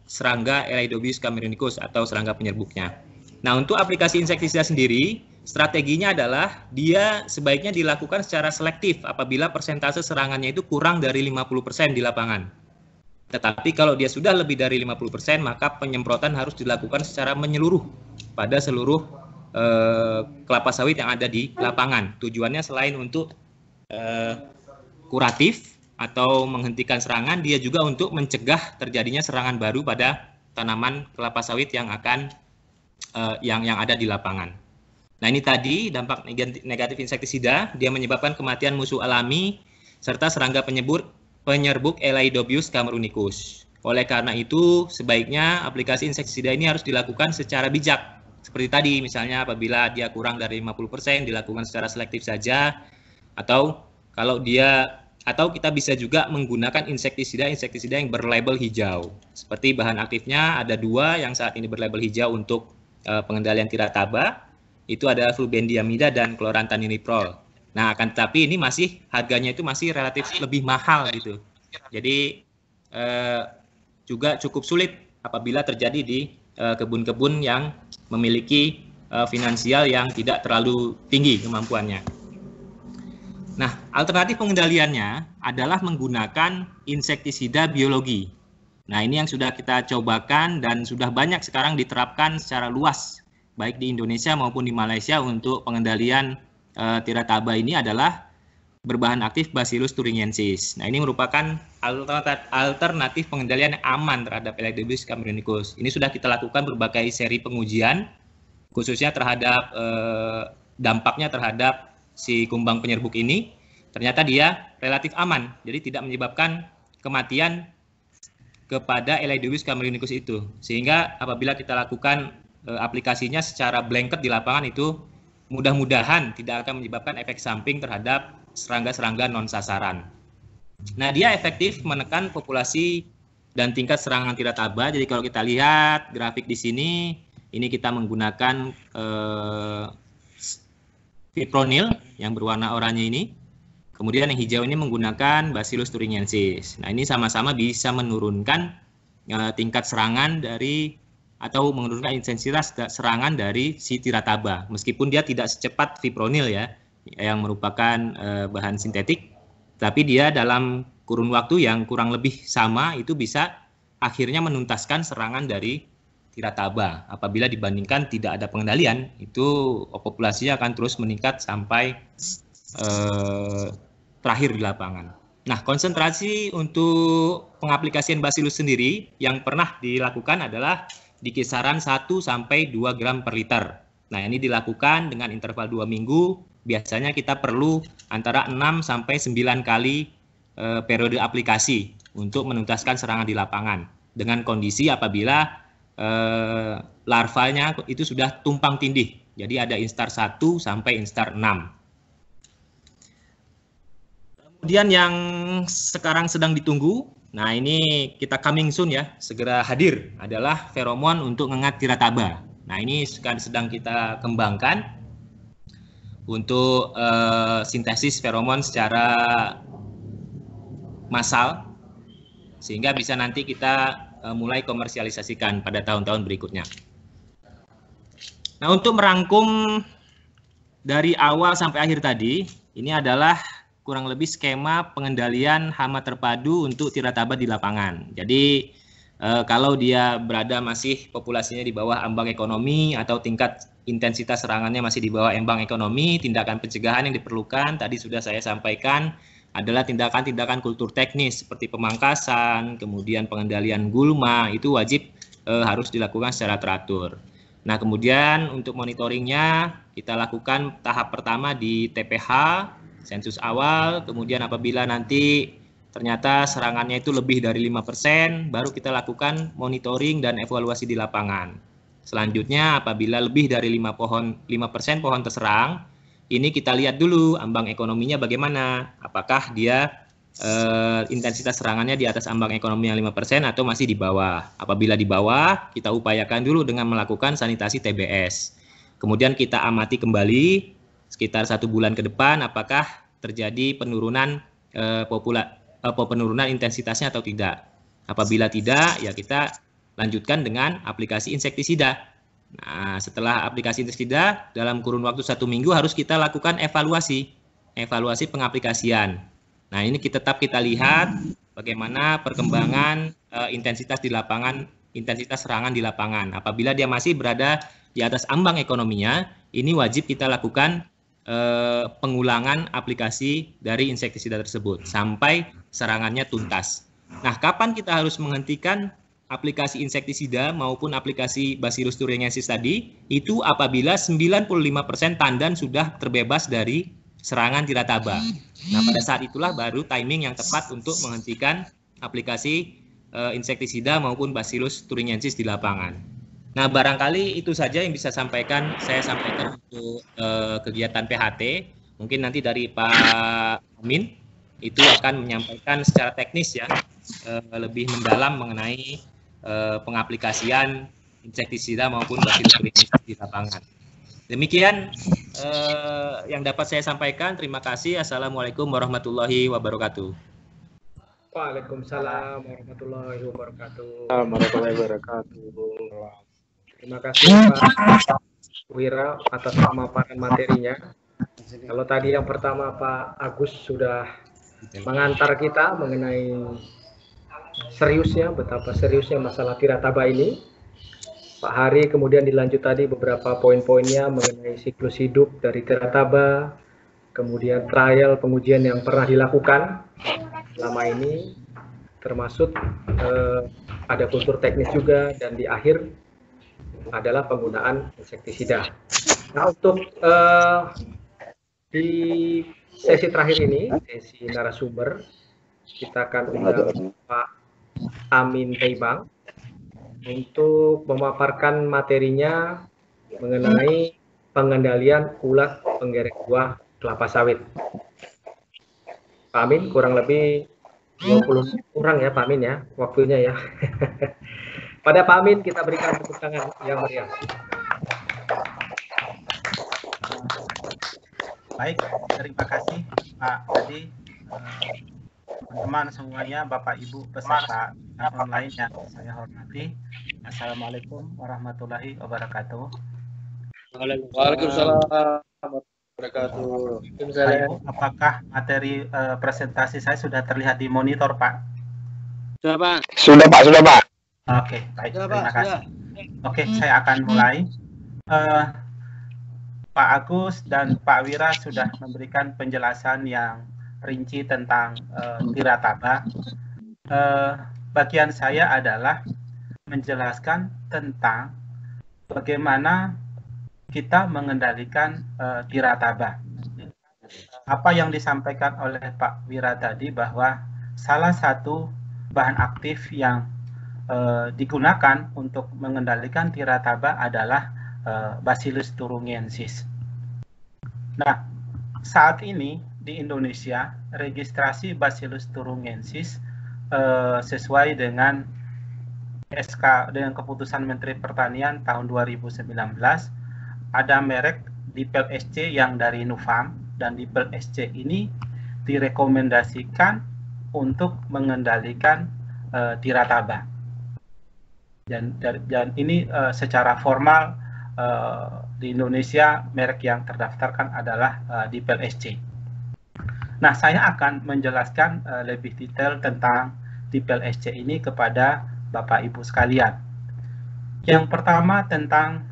serangga Elaidobis camerunicus atau serangga penyerbuknya. Nah, untuk aplikasi insektisida sendiri, strateginya adalah dia sebaiknya dilakukan secara selektif apabila persentase serangannya itu kurang dari 50% di lapangan. Tetapi kalau dia sudah lebih dari 50%, maka penyemprotan harus dilakukan secara menyeluruh pada seluruh kelapa sawit yang ada di lapangan. Tujuannya selain untuk kuratif atau menghentikan serangan, dia juga untuk mencegah terjadinya serangan baru pada tanaman kelapa sawit yang akan yang ada di lapangan. Nah, ini tadi dampak negatif insektisida, dia menyebabkan kematian musuh alami serta serangga penyerbuk Elaidobis camerunicus. Oleh karena itu, sebaiknya aplikasi insektisida ini harus dilakukan secara bijak. Seperti tadi, misalnya apabila dia kurang dari 50%, dilakukan secara selektif saja, atau kita bisa juga menggunakan insektisida yang berlabel hijau. Seperti bahan aktifnya ada 2 yang saat ini berlabel hijau untuk pengendalian tirataba, itu adalah flubendiamida dan klorantaniliprol. Nah, akan tetapi ini harganya itu masih relatif lebih mahal gitu. Jadi juga cukup sulit apabila terjadi di kebun-kebun yang memiliki finansial yang tidak terlalu tinggi kemampuannya. Nah, alternatif pengendaliannya adalah menggunakan insektisida biologi. Nah, ini yang sudah kita cobakan dan sudah banyak sekarang diterapkan secara luas, baik di Indonesia maupun di Malaysia untuk pengendalian tirataba ini adalah berbahan aktif Bacillus thuringiensis. Nah, ini merupakan alternatif pengendalian yang aman terhadap Elaidobis camerunicus. Ini sudah kita lakukan berbagai seri pengujian, khususnya terhadap dampaknya terhadap si kumbang penyerbuk ini. Ternyata dia relatif aman, jadi tidak menyebabkan kematian kepada Elaidobis camerunicus itu. Sehingga apabila kita lakukan aplikasinya secara blanket di lapangan itu mudah-mudahan tidak akan menyebabkan efek samping terhadap serangga-serangga non-sasaran. Nah, dia efektif menekan populasi dan tingkat serangan tirataba. Jadi kalau kita lihat grafik di sini, ini kita menggunakan fipronil yang berwarna oranye ini. Kemudian yang hijau ini menggunakan Bacillus thuringiensis. Nah, ini sama-sama bisa menurunkan tingkat serangan dari atau menurunkan intensitas serangan dari si tirataba. Meskipun dia tidak secepat fipronil ya, yang merupakan bahan sintetik, tapi dia dalam kurun waktu yang kurang lebih sama itu bisa akhirnya menuntaskan serangan dari Tirataba. Apabila dibandingkan tidak ada pengendalian, itu populasinya akan terus meningkat sampai terakhir di lapangan. Nah, konsentrasi untuk pengaplikasian Bacillus sendiri yang pernah dilakukan adalah di kisaran 1 sampai 2 gram per liter. Nah, ini dilakukan dengan interval 2 minggu. Biasanya kita perlu antara 6 sampai 9 kali periode aplikasi untuk menuntaskan serangan di lapangan. Dengan kondisi apabila larvanya itu sudah tumpang tindih. Jadi ada instar 1 sampai instar 6. Kemudian yang sekarang sedang ditunggu, nah ini kita coming soon ya, segera hadir, adalah feromon untuk ngengat Tirataba. Nah ini sedang kita kembangkan untuk sintesis feromon secara massal, sehingga bisa nanti kita mulai komersialisasikan pada tahun-tahun berikutnya. Nah untuk merangkum dari awal sampai akhir tadi, ini adalah kurang lebih skema pengendalian hama terpadu untuk Tirataba di lapangan. Jadi kalau dia berada masih populasinya di bawah ambang ekonomi atau tingkat intensitas serangannya masih di bawah ambang ekonomi, tindakan pencegahan yang diperlukan tadi sudah saya sampaikan adalah tindakan-tindakan kultur teknis seperti pemangkasan, kemudian pengendalian gulma, itu wajib harus dilakukan secara teratur. Nah kemudian untuk monitoringnya kita lakukan tahap pertama di TPH, sensus awal, kemudian apabila nanti ternyata serangannya itu lebih dari 5%, baru kita lakukan monitoring dan evaluasi di lapangan. Selanjutnya apabila lebih dari 5% pohon terserang, ini kita lihat dulu ambang ekonominya bagaimana, apakah dia intensitas serangannya di atas ambang ekonomi yang 5% atau masih di bawah. Apabila di bawah, kita upayakan dulu dengan melakukan sanitasi TBS. Kemudian kita amati kembali sekitar 1 bulan ke depan apakah terjadi penurunan penurunan intensitasnya atau tidak. Apabila tidak, ya kita lanjutkan dengan aplikasi insektisida. Nah, setelah aplikasi insektisida dalam kurun waktu 1 minggu harus kita lakukan evaluasi pengaplikasian. Nah, ini tetap kita lihat bagaimana perkembangan intensitas di lapangan, intensitas serangan di lapangan. Apabila dia masih berada di atas ambang ekonominya, ini wajib kita lakukan pengulangan aplikasi dari insektisida tersebut sampai serangannya tuntas. Nah, kapan kita harus menghentikan aplikasi insektisida maupun aplikasi Bacillus thuringiensis tadi? Itu apabila 95% tandan sudah terbebas dari serangan Tirataba. Nah, pada saat itulah baru timing yang tepat untuk menghentikan aplikasi insektisida maupun Bacillus thuringiensis di lapangan. Nah, barangkali itu saja yang bisa saya sampaikan untuk kegiatan PHT. Mungkin nanti dari Pak Amin itu akan menyampaikan secara teknis ya, lebih mendalam mengenai pengaplikasian insektisida maupun Bacillus thuringiensis di lapangan. Demikian yang dapat saya sampaikan. Terima kasih. Assalamualaikum warahmatullahi wabarakatuh. Waalaikumsalam warahmatullahi wabarakatuh. Warahmatullahi wabarakatuh. Terima kasih Pak Wira atas pemaparan materinya. Kalau tadi yang pertama Pak Agus sudah mengantar kita mengenai seriusnya, betapa seriusnya masalah Tirataba ini. Pak Hari kemudian dilanjut tadi beberapa poin-poinnya mengenai siklus hidup dari Tirataba, kemudian trial pengujian yang pernah dilakukan selama ini, termasuk ada kultur teknis juga, dan di akhir adalah penggunaan insektisida. Nah, untuk di sesi terakhir ini, sesi narasumber, kita akan undang Pak Amin Teibang untuk memaparkan materinya mengenai pengendalian ulat penggerek buah kelapa sawit. Pak Amin, kurang lebih 20 kurang ya Pak Amin ya, waktunya ya. Pada Pak Amin kita berikan tepuk tangan yang meriah. Baik, terima kasih Pak Adi, teman-teman semuanya, Bapak Ibu peserta online yang saya hormati. Assalamualaikum warahmatullahi wabarakatuh. Waalaikumsalam wabarakatuh. Bapak Ibu, apakah materi presentasi saya sudah terlihat di monitor Pak? Sudah Pak. Sudah Pak. Oke, baik, Ya, terima Pak, kasih. sudah. Oke, saya akan mulai. Pak Agus dan Pak Wira sudah memberikan penjelasan yang rinci tentang tirataba. Bagian saya adalah menjelaskan tentang bagaimana kita mengendalikan tirataba. Apa yang disampaikan oleh Pak Wira tadi bahwa salah satu bahan aktif yang digunakan untuk mengendalikan tirataba adalah Bacillus thuringiensis. Nah, saat ini di Indonesia registrasi Bacillus thuringiensis sesuai dengan dengan keputusan Menteri Pertanian tahun 2019 ada merek Dipel SC yang dari Nufarm, dan Dipel SC ini direkomendasikan untuk mengendalikan tirataba. Dan ini secara formal di Indonesia merek yang terdaftarkan adalah Dipel SC. Nah, saya akan menjelaskan lebih detail tentang Dipel SC ini kepada Bapak Ibu sekalian. Yang pertama tentang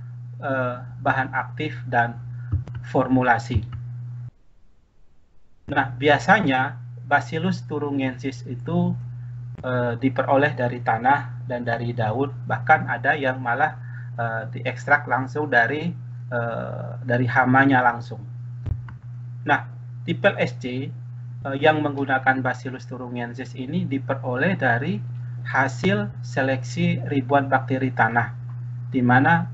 bahan aktif dan formulasi. Nah, biasanya Bacillus thuringiensis itu diperoleh dari tanah dan dari daun, bahkan ada yang malah diekstrak langsung dari hamanya langsung. Nah, Dipel SC yang menggunakan Bacillus thuringiensis ini diperoleh dari hasil seleksi ribuan bakteri tanah, di mana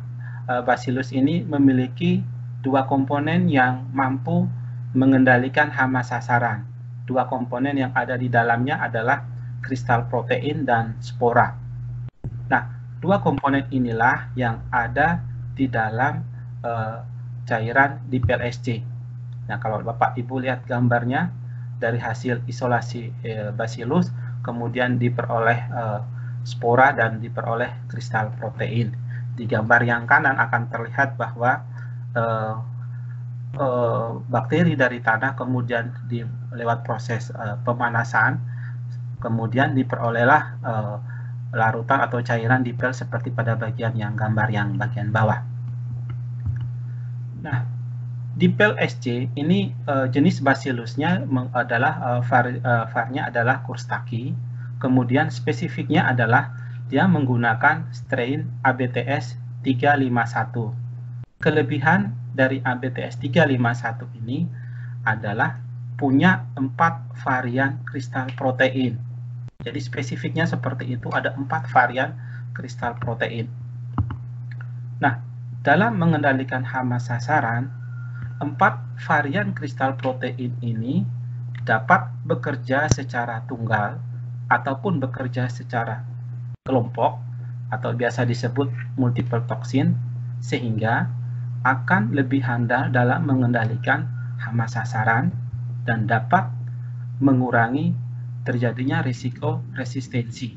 Bacillus ini memiliki dua komponen yang mampu mengendalikan hama sasaran. Dua komponen yang ada di dalamnya adalah kristal protein dan spora. Nah, dua komponen inilah yang ada di dalam cairan Dipel SC. Nah, kalau Bapak Ibu lihat gambarnya dari hasil isolasi Bacillus, kemudian diperoleh spora dan diperoleh kristal protein. Di gambar yang kanan akan terlihat bahwa bakteri dari tanah kemudian lewat proses pemanasan, kemudian diperolehlah larutan atau cairan dipel seperti pada bagian yang gambar yang bagian bawah. Nah, Dipel SC ini jenis Bacillusnya adalah varnya adalah Courstaki, kemudian spesifiknya adalah dia menggunakan strain ABTS 351. Kelebihan dari ABTS 351 ini adalah punya 4 varian kristal protein. Jadi spesifiknya seperti itu, ada 4 varian kristal protein. Nah, dalam mengendalikan hama sasaran, 4 varian kristal protein ini dapat bekerja secara tunggal ataupun bekerja secara kelompok atau biasa disebut multiple toxin, sehingga akan lebih handal dalam mengendalikan hama sasaran dan dapat mengurangi terjadinya risiko resistensi.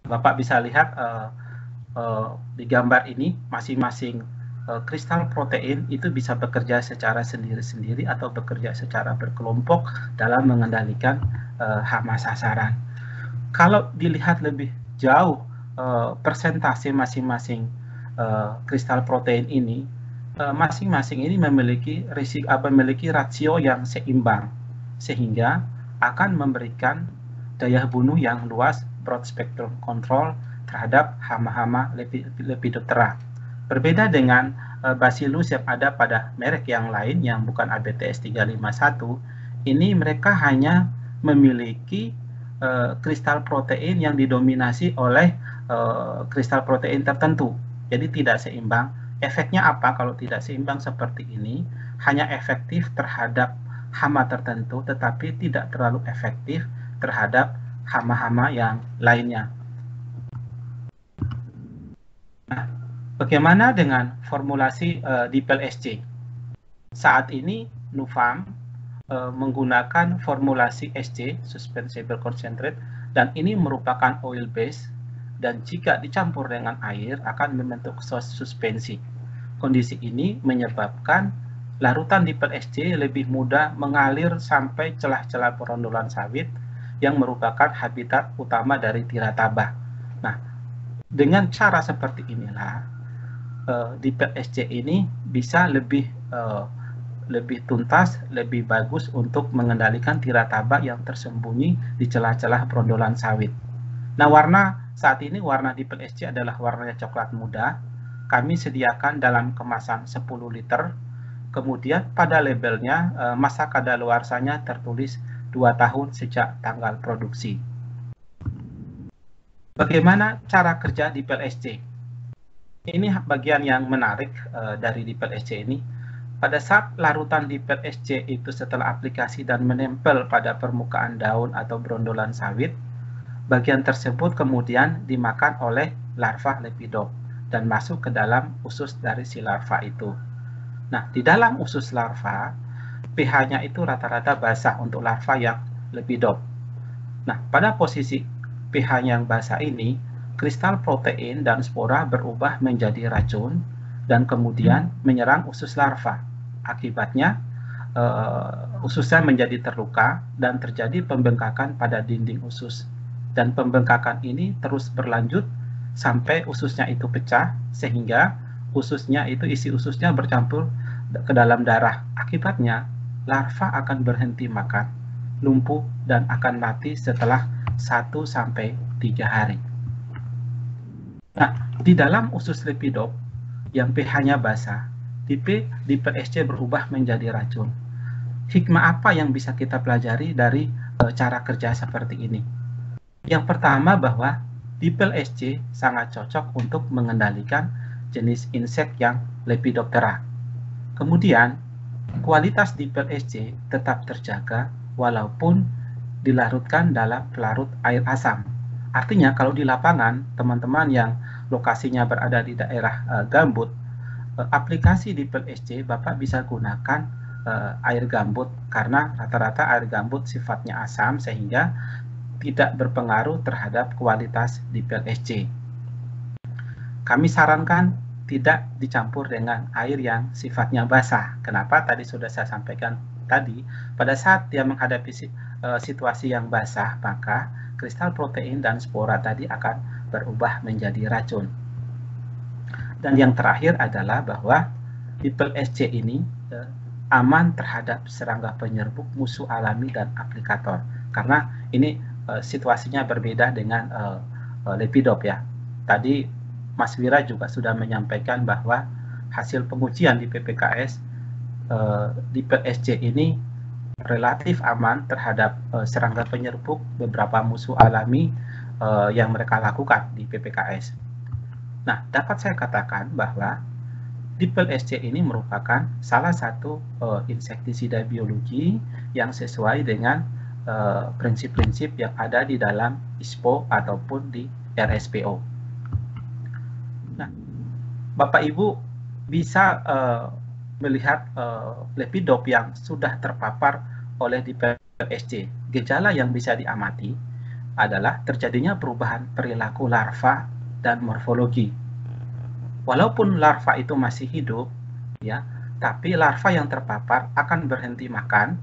Bapak bisa lihat di gambar ini masing-masing kristal protein itu bisa bekerja secara sendiri-sendiri atau bekerja secara berkelompok dalam mengendalikan hama sasaran. Kalau dilihat lebih jauh persentase masing-masing kristal protein ini, masing-masing ini memiliki rasio yang seimbang, sehingga akan memberikan daya bunuh yang luas, broad spectrum control terhadap hama-hama Lepidoptera. Berbeda dengan Bacillus yang ada pada merek yang lain yang bukan ABTS 351, ini mereka hanya memiliki kristal protein yang didominasi oleh kristal protein tertentu. Jadi tidak seimbang. Efeknya apa kalau tidak seimbang seperti ini? Hanya efektif terhadap hama tertentu, tetapi tidak terlalu efektif terhadap hama-hama yang lainnya. Nah, bagaimana dengan formulasi Dipel SC? Saat ini Nufarm menggunakan formulasi SC, suspensible concentrate, dan ini merupakan oil base, dan jika dicampur dengan air akan membentuk suspensi. Kondisi ini menyebabkan larutan dipel SC lebih mudah mengalir sampai celah-celah perondolan sawit yang merupakan habitat utama dari tirataba. Nah, dengan cara seperti inilah dipel SC ini bisa lebih tuntas, lebih bagus untuk mengendalikan tirataba yang tersembunyi di celah-celah perondolan sawit. Nah, saat ini warna dipel SC adalah warnanya coklat muda. Kami sediakan dalam kemasan 10 liter. Kemudian pada labelnya masa kadaluarsanya tertulis 2 tahun sejak tanggal produksi. Bagaimana cara kerja dipel SC? Ini bagian yang menarik dari dipel SC ini. Pada saat larutan dipel SC itu setelah aplikasi dan menempel pada permukaan daun atau brondolan sawit, bagian tersebut kemudian dimakan oleh larva lepidop dan masuk ke dalam usus dari si larva itu. Nah, di dalam usus larva, pH-nya itu rata-rata basah untuk larva yang lepidop. Nah, pada posisi pH yang basah ini, kristal protein dan spora berubah menjadi racun dan kemudian menyerang usus larva. Akibatnya, ususnya menjadi terluka dan terjadi pembengkakan pada dinding usus. Dan pembengkakan ini terus berlanjut sampai ususnya itu pecah, sehingga isi ususnya bercampur ke dalam darah. Akibatnya, larva akan berhenti makan, lumpuh, dan akan mati setelah 1-3 hari. Nah, di dalam usus lepidop yang pH-nya basah, dipel SC berubah menjadi racun. Hikmah apa yang bisa kita pelajari dari cara kerja seperti ini? Yang pertama bahwa dipel SC sangat cocok untuk mengendalikan jenis insek yang Lepidoptera. Kemudian, kualitas dipel SC tetap terjaga walaupun dilarutkan dalam pelarut air asam. Artinya kalau di lapangan, teman-teman yang lokasinya berada di daerah gambut, aplikasi dipel SC Bapak bisa gunakan air gambut karena rata-rata air gambut sifatnya asam sehingga tidak berpengaruh terhadap kualitas dipel SC. Kami sarankan tidak dicampur dengan air yang sifatnya basah. Kenapa? Tadi sudah saya sampaikan tadi, pada saat dia menghadapi situasi yang basah, maka kristal protein dan spora tadi akan berubah menjadi racun. Dan yang terakhir adalah bahwa dipel SC ini aman terhadap serangga penyerbuk, musuh alami, dan aplikator. Karena ini situasinya berbeda dengan lepidop ya. Tadi Mas Wira juga sudah menyampaikan bahwa hasil pengujian di PPKS dipel SC ini relatif aman terhadap serangga penyerbuk, beberapa musuh alami yang mereka lakukan di PPKS. Nah, dapat saya katakan bahwa dipel SC ini merupakan salah satu insektisida biologi yang sesuai dengan prinsip-prinsip yang ada di dalam ISPO ataupun di RSPO. Nah, Bapak Ibu bisa melihat lepidop yang sudah terpapar oleh dipel SC. Gejala yang bisa diamati adalah terjadinya perubahan perilaku larva dan morfologi. Walaupun larva itu masih hidup, ya, tapi larva yang terpapar akan berhenti makan,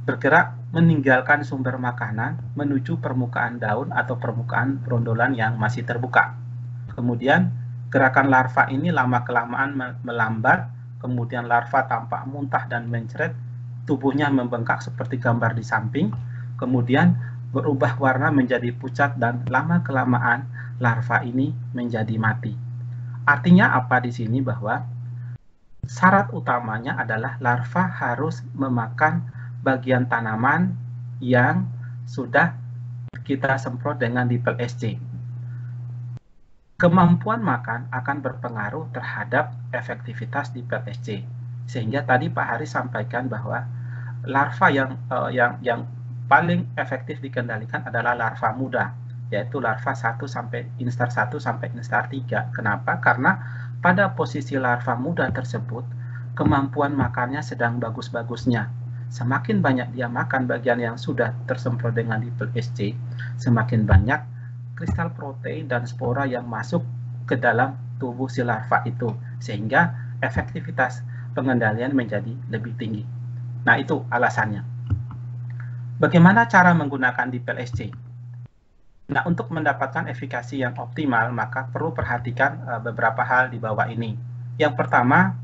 bergerak meninggalkan sumber makanan menuju permukaan daun atau permukaan brondolan yang masih terbuka. Kemudian gerakan larva ini lama-kelamaan melambat, kemudian larva tampak muntah dan mencret, tubuhnya membengkak seperti gambar di samping, kemudian berubah warna menjadi pucat dan lama-kelamaan larva ini menjadi mati. Artinya apa di sini? Bahwa syarat utamanya adalah larva harus memakan bagian tanaman yang sudah kita semprot dengan dipel SC. Kemampuan makan akan berpengaruh terhadap efektivitas dipel SC. Sehingga tadi Pak Haris sampaikan bahwa larva yang paling efektif dikendalikan adalah larva muda, yaitu larva instar 1 sampai instar 3. Kenapa? Karena pada posisi larva muda tersebut, kemampuan makannya sedang bagus-bagusnya. Semakin banyak dia makan bagian yang sudah tersemprot dengan dipel SC, semakin banyak kristal protein dan spora yang masuk ke dalam tubuh si larva itu, sehingga efektivitas pengendalian menjadi lebih tinggi. Nah, itu alasannya. Bagaimana cara menggunakan DPLSC? Nah, untuk mendapatkan efikasi yang optimal, maka perlu perhatikan beberapa hal di bawah ini. Yang pertama,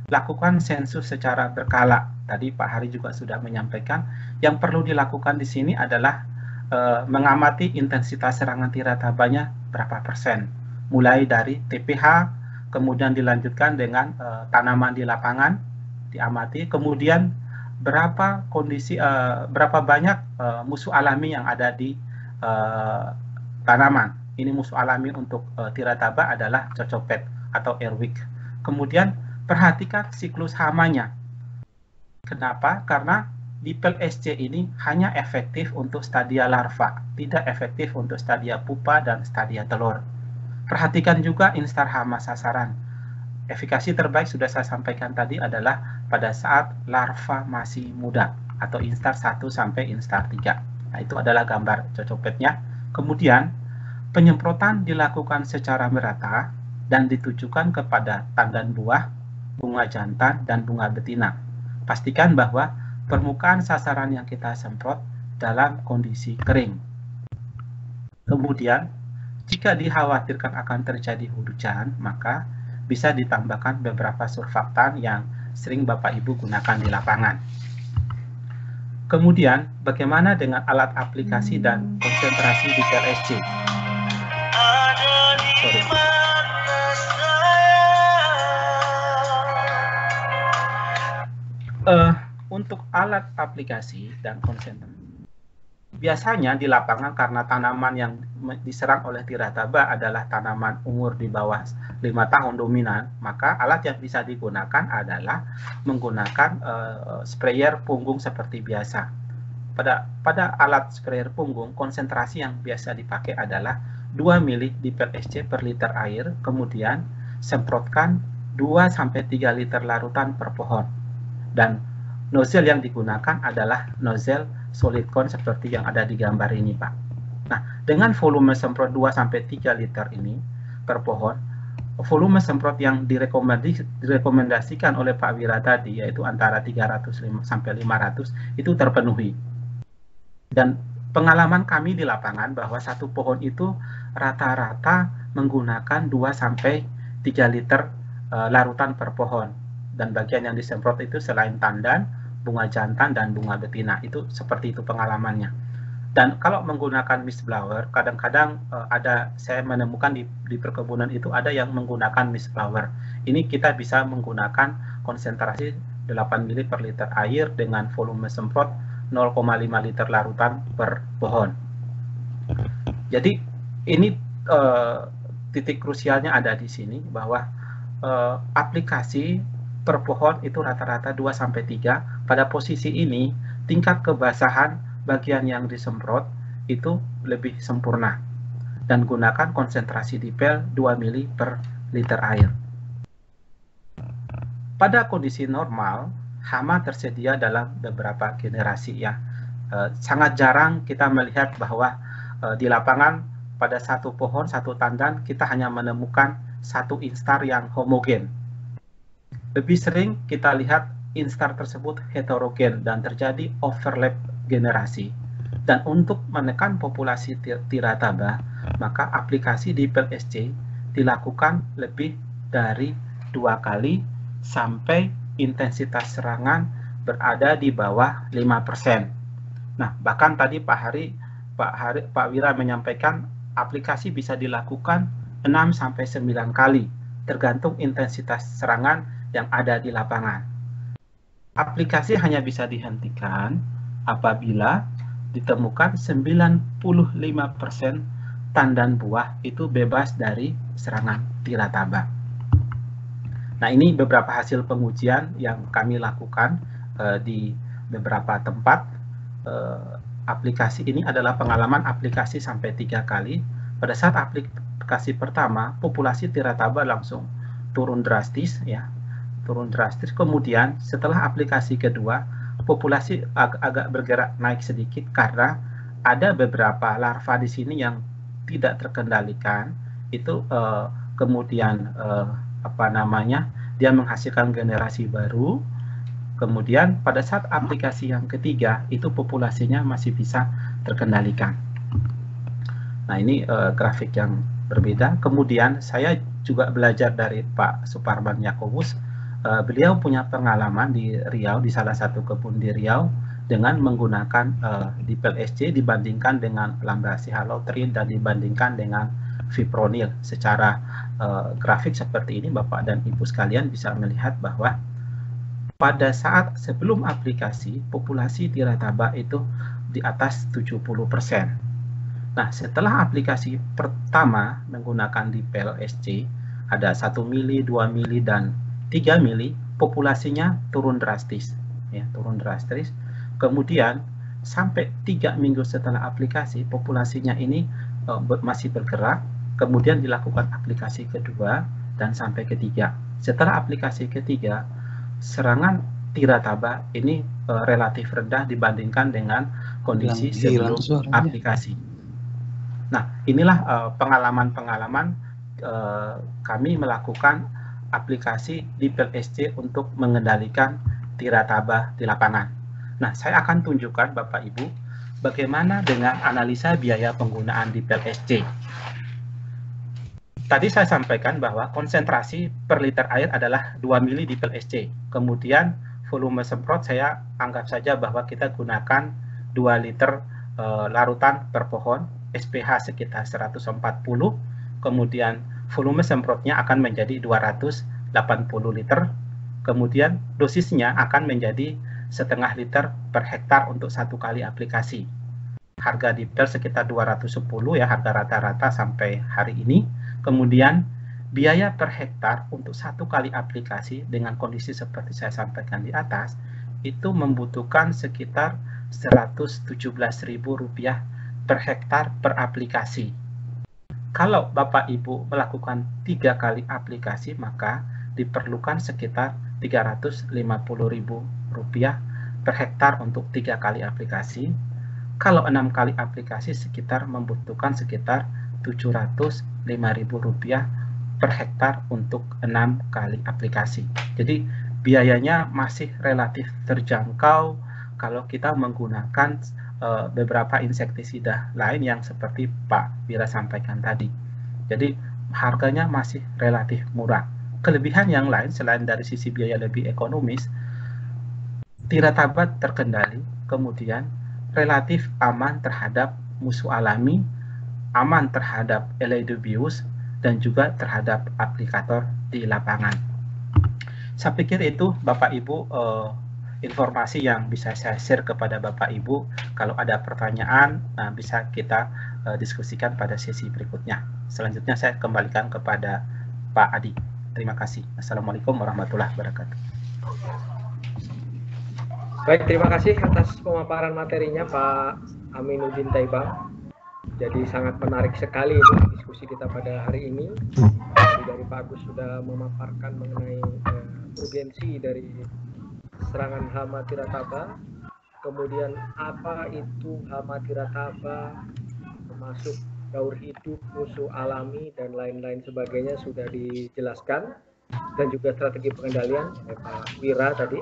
lakukan sensus secara berkala. Tadi Pak Hari juga sudah menyampaikan, yang perlu dilakukan di sini adalah mengamati intensitas serangan tiratabanya berapa persen. Mulai dari TPH, kemudian dilanjutkan dengan tanaman di lapangan, diamati, kemudian berapa banyak musuh alami yang ada di tanaman. Ini musuh alami untuk tirataba adalah cocopet atau airwick. Kemudian perhatikan siklus hamanya. Kenapa? Karena DPLSC ini hanya efektif untuk stadia larva, tidak efektif untuk stadia pupa dan stadia telur. Perhatikan juga instar hama sasaran. Efikasi terbaik sudah saya sampaikan tadi adalah pada saat larva masih muda atau instar 1 sampai instar 3. Nah, itu adalah gambar cocopetnya. Kemudian penyemprotan dilakukan secara merata dan ditujukan kepada tandan buah, bunga jantan, dan bunga betina. Pastikan bahwa permukaan sasaran yang kita semprot dalam kondisi kering. Kemudian, jika dikhawatirkan akan terjadi hujan, maka bisa ditambahkan beberapa surfaktan yang sering Bapak Ibu gunakan di lapangan. Kemudian, bagaimana dengan alat aplikasi dan konsentrasi di DPLSC? Untuk alat aplikasi dan konsentrasi, biasanya di lapangan karena tanaman yang diserang oleh tirataba adalah tanaman umur di bawah 5 tahun dominan, maka alat yang bisa digunakan adalah menggunakan sprayer punggung seperti biasa. Pada alat sprayer punggung, konsentrasi yang biasa dipakai adalah 2 ml DPLSC per liter air, kemudian semprotkan 2-3 liter larutan per pohon. Dan nozzle yang digunakan adalah nozzle solid cone seperti yang ada di gambar ini, Pak. Nah, dengan volume semprot 2-3 liter ini per pohon, volume semprot yang direkomendasikan oleh Pak Wira tadi, yaitu antara 300 sampai 500, itu terpenuhi. Dan pengalaman kami di lapangan bahwa satu pohon itu rata-rata menggunakan 2-3 liter larutan per pohon. Dan bagian yang disemprot itu selain tandan, bunga jantan, dan bunga betina. Itu seperti itu pengalamannya. Dan kalau menggunakan mist blower, kadang-kadang saya menemukan di perkebunan itu ada yang menggunakan mist blower. Ini kita bisa menggunakan konsentrasi 8 ml per liter air dengan volume semprot 0,5 liter larutan per pohon. Jadi ini titik krusialnya ada di sini, bahwa aplikasi per pohon itu rata-rata 2-3. Pada posisi ini, tingkat kebasahan bagian yang disemprot itu lebih sempurna. Dan gunakan konsentrasi DPL 2 ml per liter air. Pada kondisi normal, hama tersedia dalam beberapa generasi ya. Sangat jarang kita melihat bahwa di lapangan pada satu pohon, satu tandan, kita hanya menemukan satu instar yang homogen. Lebih sering kita lihat instar tersebut heterogen dan terjadi overlap generasi. Dan untuk menekan populasi tirataba, maka aplikasi DPLSC dilakukan lebih dari 2 kali sampai intensitas serangan berada di bawah 5%. Nah, bahkan tadi Pak Wira menyampaikan aplikasi bisa dilakukan 6-9 kali, tergantung intensitas serangan yang ada di lapangan. Aplikasi hanya bisa dihentikan apabila ditemukan 95% tandan buah itu bebas dari serangan tirataba. Nah, ini beberapa hasil pengujian yang kami lakukan di beberapa tempat. Aplikasi ini adalah pengalaman aplikasi sampai 3 kali. Pada saat aplikasi pertama, populasi tirataba langsung turun drastis, ya. Turun drastis. Kemudian setelah aplikasi kedua, populasi agak bergerak naik sedikit karena ada beberapa larva di sini yang tidak terkendalikan. Itu kemudian dia menghasilkan generasi baru. Kemudian pada saat aplikasi yang ketiga itu populasinya masih bisa terkendalikan. Nah, ini grafik yang berbeda. Kemudian saya juga belajar dari Pak Suparman Yakobus. Beliau punya pengalaman di Riau, di salah satu kebun di Riau, dengan menggunakan dipel SC dibandingkan dengan lambda-cyhalothrin dan dibandingkan dengan fipronil. Secara grafik seperti ini, Bapak dan Ibu sekalian bisa melihat bahwa pada saat sebelum aplikasi, populasi tirataba itu di atas 70%. Nah, setelah aplikasi pertama menggunakan dipel SC, ada 1 mili, 2 mili, dan 3 mili, populasinya turun drastis. Ya, turun drastis. Kemudian, sampai 3 minggu setelah aplikasi, populasinya ini masih bergerak, kemudian dilakukan aplikasi kedua, dan sampai ketiga. Setelah aplikasi ketiga, serangan tirataba ini relatif rendah dibandingkan dengan kondisi sebelum aplikasi. Nah, inilah pengalaman-pengalaman kami melakukan aplikasi dipel SC untuk mengendalikan tirataba di lapangan. Nah, saya akan tunjukkan Bapak Ibu bagaimana dengan analisa biaya penggunaan dipel SC. Tadi saya sampaikan bahwa konsentrasi per liter air adalah 2 mili dipel SC. Kemudian volume semprot saya anggap saja bahwa kita gunakan 2 liter larutan per pohon, SPH sekitar 140, kemudian volume semprotnya akan menjadi 280 liter, kemudian dosisnya akan menjadi setengah liter per hektar untuk 1 kali aplikasi. Harga dipel sekitar 210 ya, harga rata-rata sampai hari ini. Kemudian biaya per hektar untuk 1 kali aplikasi dengan kondisi seperti saya sampaikan di atas, itu membutuhkan sekitar Rp117.000 per hektar per aplikasi. Kalau Bapak Ibu melakukan 3 kali aplikasi, maka diperlukan sekitar Rp350.000 per hektar untuk 3 kali aplikasi. Kalau 6 kali aplikasi sekitar membutuhkan sekitar Rp705.000 per hektar untuk 6 kali aplikasi. Jadi biayanya masih relatif terjangkau kalau kita menggunakan beberapa insektisida lain yang seperti Pak Wira sampaikan tadi. Jadi harganya masih relatif murah. Kelebihan yang lain selain dari sisi biaya lebih ekonomis, tirataba terkendali, kemudian relatif aman terhadap musuh alami, aman terhadap Elaedobius, dan juga terhadap aplikator di lapangan. Saya pikir itu Bapak Ibu informasi yang bisa saya share kepada Bapak Ibu. Kalau ada pertanyaan, bisa kita diskusikan pada sesi berikutnya. Selanjutnya saya kembalikan kepada Pak Adi. Terima kasih. Assalamualaikum warahmatullahi wabarakatuh. Baik, terima kasih atas pemaparan materinya Pak Aminuddin Taibang. Jadi sangat menarik sekali ini diskusi kita pada hari ini. Dari Pak Agus sudah memaparkan mengenai urgensi dari serangan hama tirataba, kemudian apa itu hama tirataba, termasuk daur hidup, musuh alami, dan lain-lain sebagainya sudah dijelaskan, dan juga strategi pengendalian oleh Pak Wira tadi.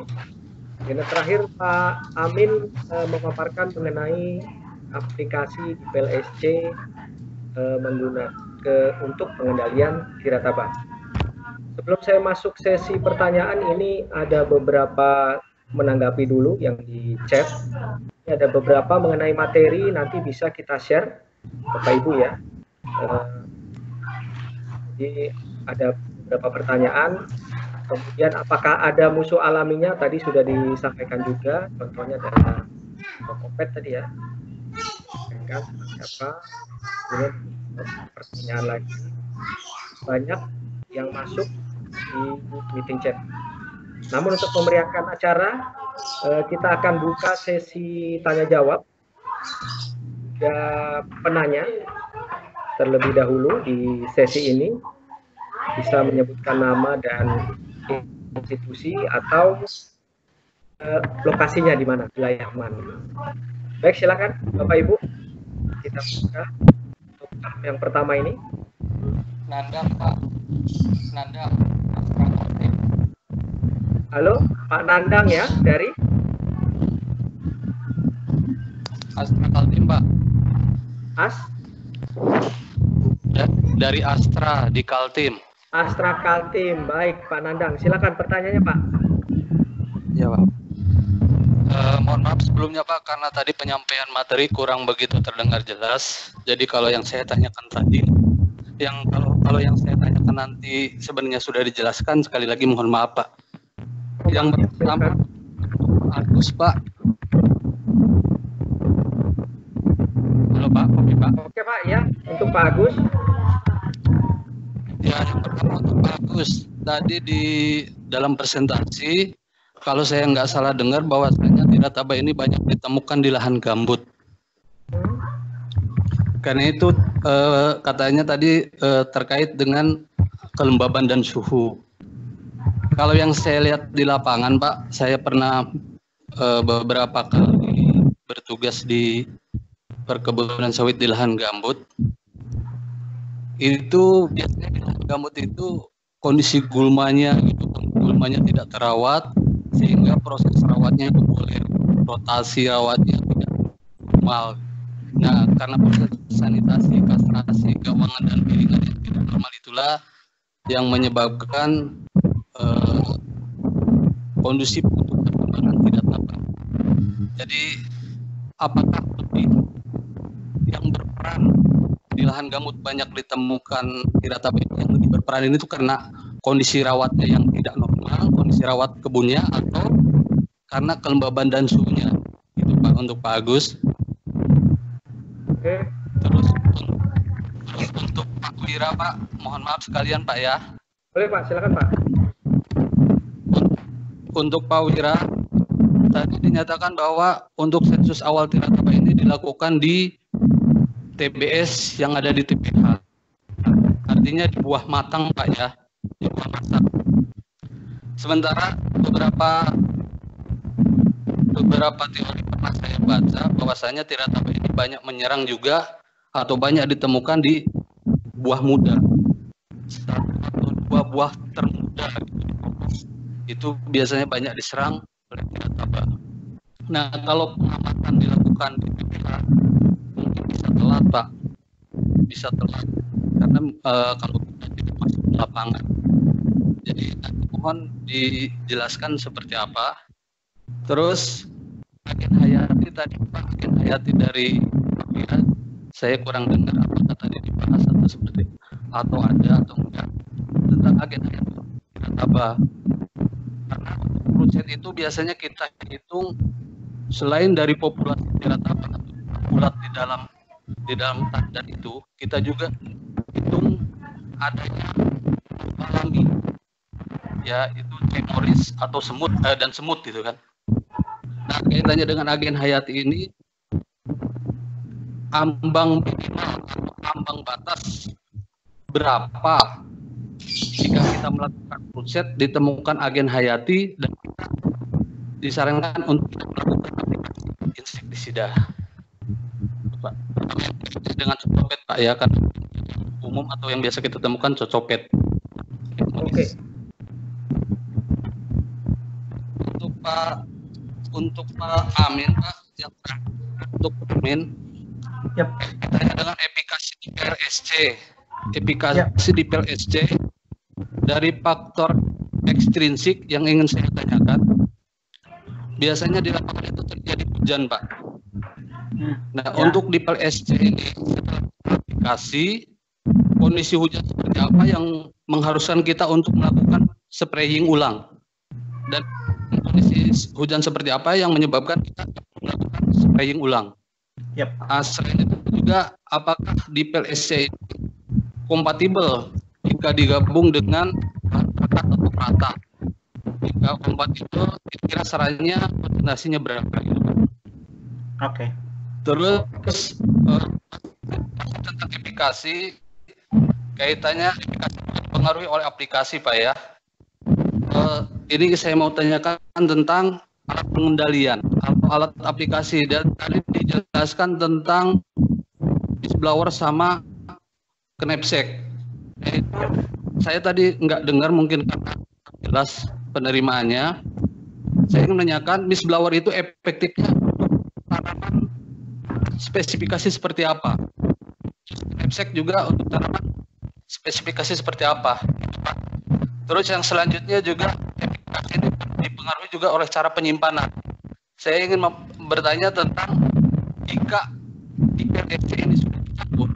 Dan terakhir Pak Amin memaparkan mengenai aplikasi dipel SC untuk pengendalian tirataba. Sebelum saya masuk sesi pertanyaan, ini ada beberapa menanggapi dulu yang di chat. Ini ada beberapa mengenai materi, nanti bisa kita share Bapak Ibu ya. Jadi ada beberapa pertanyaan. Kemudian apakah ada musuh alaminya? Tadi sudah disampaikan juga. Contohnya dari Kokopet tadi ya. Kan siapa? Kemudian pertanyaan lagi. Banyak yang masuk di meeting chat. Namun untuk memeriahkan acara, kita akan buka sesi tanya jawab. Penanya terlebih dahulu di sesi ini bisa menyebutkan nama dan institusi atau lokasinya di mana, wilayah mana. Baik, silakan Bapak Ibu, kita buka untuk yang pertama ini. Nanda Pak. Nanda. Halo, Pak Nandang ya, dari Astra Kaltim, Pak. Dari Astra di Kaltim. Astra Kaltim. Baik, Pak Nandang. Silakan pertanyaannya, Pak. Ya, Pak. Mohon maaf sebelumnya, Pak, karena tadi penyampaian materi kurang begitu terdengar jelas. Jadi kalau yang saya tanyakan tadi, kalau yang saya tanyakan nanti sebenarnya sudah dijelaskan, sekali lagi mohon maaf, Pak. Yang pertama, Agus, Pak. Halo, Pak. Oke, Pak. Oke, Pak, ya. Untuk Pak Agus. Ya, yang pertama untuk Pak Agus. Tadi di dalam presentasi, kalau saya nggak salah dengar bahwasanya tirataba ini banyak ditemukan di lahan gambut. Karena itu katanya tadi terkait dengan kelembaban dan suhu. Kalau yang saya lihat di lapangan, Pak, saya pernah beberapa kali bertugas di perkebunan sawit di lahan gambut. Itu biasanya di lahan gambut itu kondisi gulmanya tidak terawat, sehingga proses rawatnya itu boleh rotasi rawatnya tidak normal. Nah, karena proses sanitasi, kastrasi, gawangan dan piringan yang tidak normal itulah yang menyebabkan kondusif untuk perkembangan tirataba. Jadi, apakah yang berperan di lahan gambut banyak ditemukan tirataba yang lebih berperan ini itu karena kondisi rawatnya yang tidak normal, kondisi rawat kebunnya, atau karena kelembaban dan suhunya? Itu, Pak, untuk Pak Agus. Oke. Terus untuk Pak Wira, Pak, mohon maaf sekalian, Pak, ya. Boleh, Pak, silakan, Pak. Untuk Pak Wira, tadi dinyatakan bahwa untuk sensus awal tirataba ini dilakukan di TBS yang ada di TPH. Artinya di buah matang, Pak, ya. Di buah matang. Sementara beberapa teori pernah saya baca bahwasanya tirataba ini banyak menyerang juga atau banyak ditemukan di buah muda. Satu atau dua buah termuda itu biasanya banyak diserang oleh tirataba. Nah, kalau pengamatan dilakukan di TPH mungkin bisa telat, Pak. Bisa telat karena kalau kita tidak masuk ke lapangan. Jadi mohon dijelaskan seperti apa. Terus Agen Hayati tadi, Pak, Agen Hayati dari Wira, saya kurang dengar apakah tadi dibahas atau seperti atau ada atau enggak tentang Agen Hayati tirataba. Karena untuk proses itu biasanya kita hitung selain dari populasi tirataba atau ulat di dalam tandan itu, kita juga hitung adanya alami, ya itu cemoris atau semut dan semut gitu kan. Nah, kaitannya dengan Agen Hayati ini, ambang minimal atau ambang batas berapa jika kita melakukan proses ditemukan Agen Hayati dan kita disarankan untuk melakukan aplikasi insektisida, Pak. Dengan cocopet, Pak, ya kan umum atau yang biasa kita temukan cocopet. Oke. Untuk Pak Amin, Pak, yang terakhir untuk Amin, Yap. kaitannya dengan efikasi di PLSC. Efikasi di PLSC dari faktor ekstrinsik yang ingin saya tanyakan, biasanya di lapangan itu terjadi hujan, Pak. Nah, untuk di PLSC ini setelah aplikasi, kondisi hujan seperti apa yang mengharuskan kita untuk melakukan spraying ulang, dan kondisi hujan seperti apa yang menyebabkan kita melakukan spraying ulang. Yap. Selain itu juga, apakah di PLSC kompatibel jika digabung dengan bahan perekat atau perata? Jika kompatibel, kira-kira sarannya konsentrasinya berapa? Oke. Terus tentang efikasi, kaitannya efikasi dipengaruhi oleh aplikasi, Pak, ya. Ini saya mau tanyakan tentang alat pengendalian atau alat aplikasi, dan tadi dijelaskan tentang whistleblower sama knapsack. Saya tadi nggak dengar, mungkin karena jelas penerimaannya. Saya ingin menanyakan Miss Blower itu efektifnya tanaman spesifikasi seperti apa? Epsek juga untuk tanaman spesifikasi seperti apa? Terus yang selanjutnya juga efikasi ini dipengaruhi juga oleh cara penyimpanan. Saya ingin bertanya tentang jika FC ini sudah dicampur,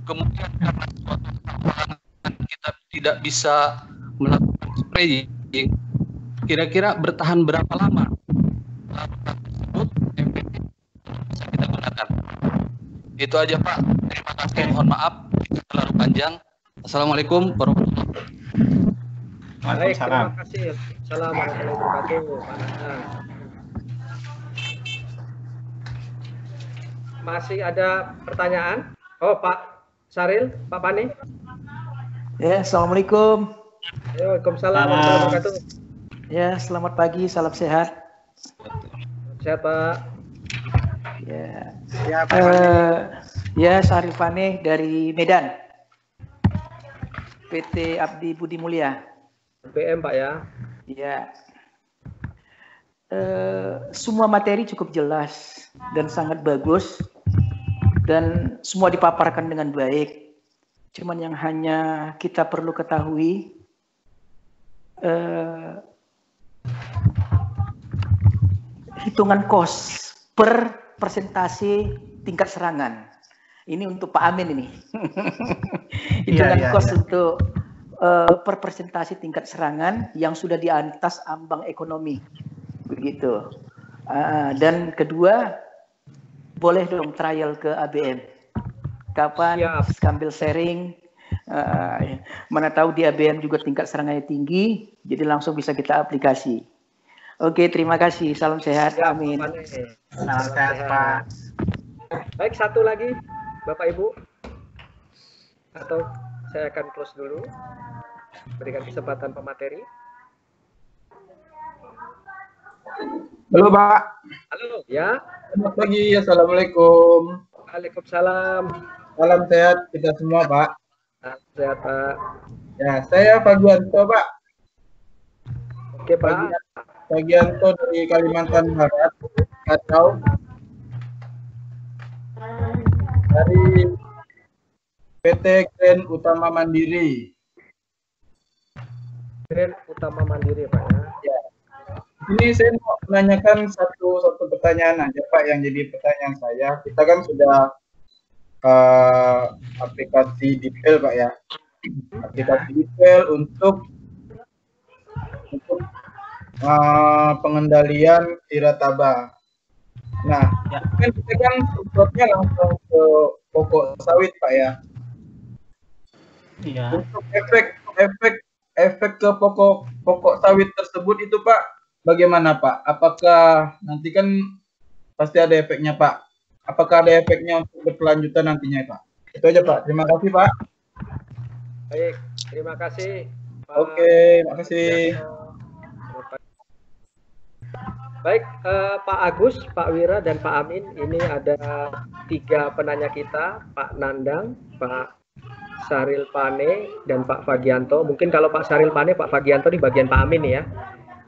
kemudian karena suatu halangan kita tidak bisa melakukan spraying, kira-kira bertahan berapa lama larutan tersebut efektif bisa kita gunakan. Itu aja Pak. Terima kasih. Mohon maaf jika terlalu panjang. Assalamualaikum warahmatullahi wabarakatuh. Baik, terima kasih. Assalamualaikum warahmatullahi wabarakatuh. Masih ada pertanyaan? Oh, Pak Saril, Pak Pane. Ya, assalamualaikum. Waalaikumsalam warahmatullahi wabarakatuh. Ya, selamat pagi, salam sehat. Sehat, Pak. Ya, Ya, Pak Pane. Ya, Saril Pane dari Medan. PT Abdi Budi Mulia. PM, Pak ya. Ya. Semua materi cukup jelas dan sangat bagus dan semua dipaparkan dengan baik. Cuman yang hanya kita perlu ketahui hitungan cost per presentasi tingkat serangan. Ini untuk Pak Amin ini. Hitungan cost untuk per presentasi tingkat serangan yang sudah di atas ambang ekonomi. Begitu. Dan kedua, boleh dong trial ke ABM. Kapan sambil sharing, mana tahu di ABM juga tingkat serangannya tinggi, jadi langsung bisa kita aplikasi. Oke, terima kasih. Salam sehat. Amin. Salam sehat, Pak. Baik, satu lagi, Bapak Ibu. Atau saya akan close dulu. Berikan kesempatan pemateri. Halo Pak. Halo, ya. Selamat pagi, Assalamualaikum. Waalaikumsalam. Salam sehat kita semua Pak. Sehat Pak. Ya, saya Fagianto Pak. Oke Pak. Fagianto dari Kalimantan Barat, atau dari PT Grand Utama Mandiri. Grand Utama Mandiri Pak ya. Ya. Ini saya mau menanyakan satu pertanyaan aja Pak, yang jadi pertanyaan saya. Kita kan sudah aplikasi detail Pak ya. Aplikasi detail untuk pengendalian tirataba. Nah, kan kita kan semprotnya langsung ke pokok sawit Pak ya. Iya. Untuk efek ke pokok sawit tersebut itu Pak, bagaimana Pak? Apakah nanti kan pasti ada efeknya Pak? Apakah ada efeknya untuk berkelanjutan nantinya Pak? Itu aja Pak. Terima kasih Pak. Baik, terima kasih Pak. Oke, terima kasih. Baik, Pak Agus, Pak Wira, dan Pak Amin. Ini ada 3 penanya kita, Pak Nandang, Pak Saril Pane, dan Pak Fagianto. Mungkin kalau Pak Saril Pane, Pak Fagianto di bagian Pak Amin ya.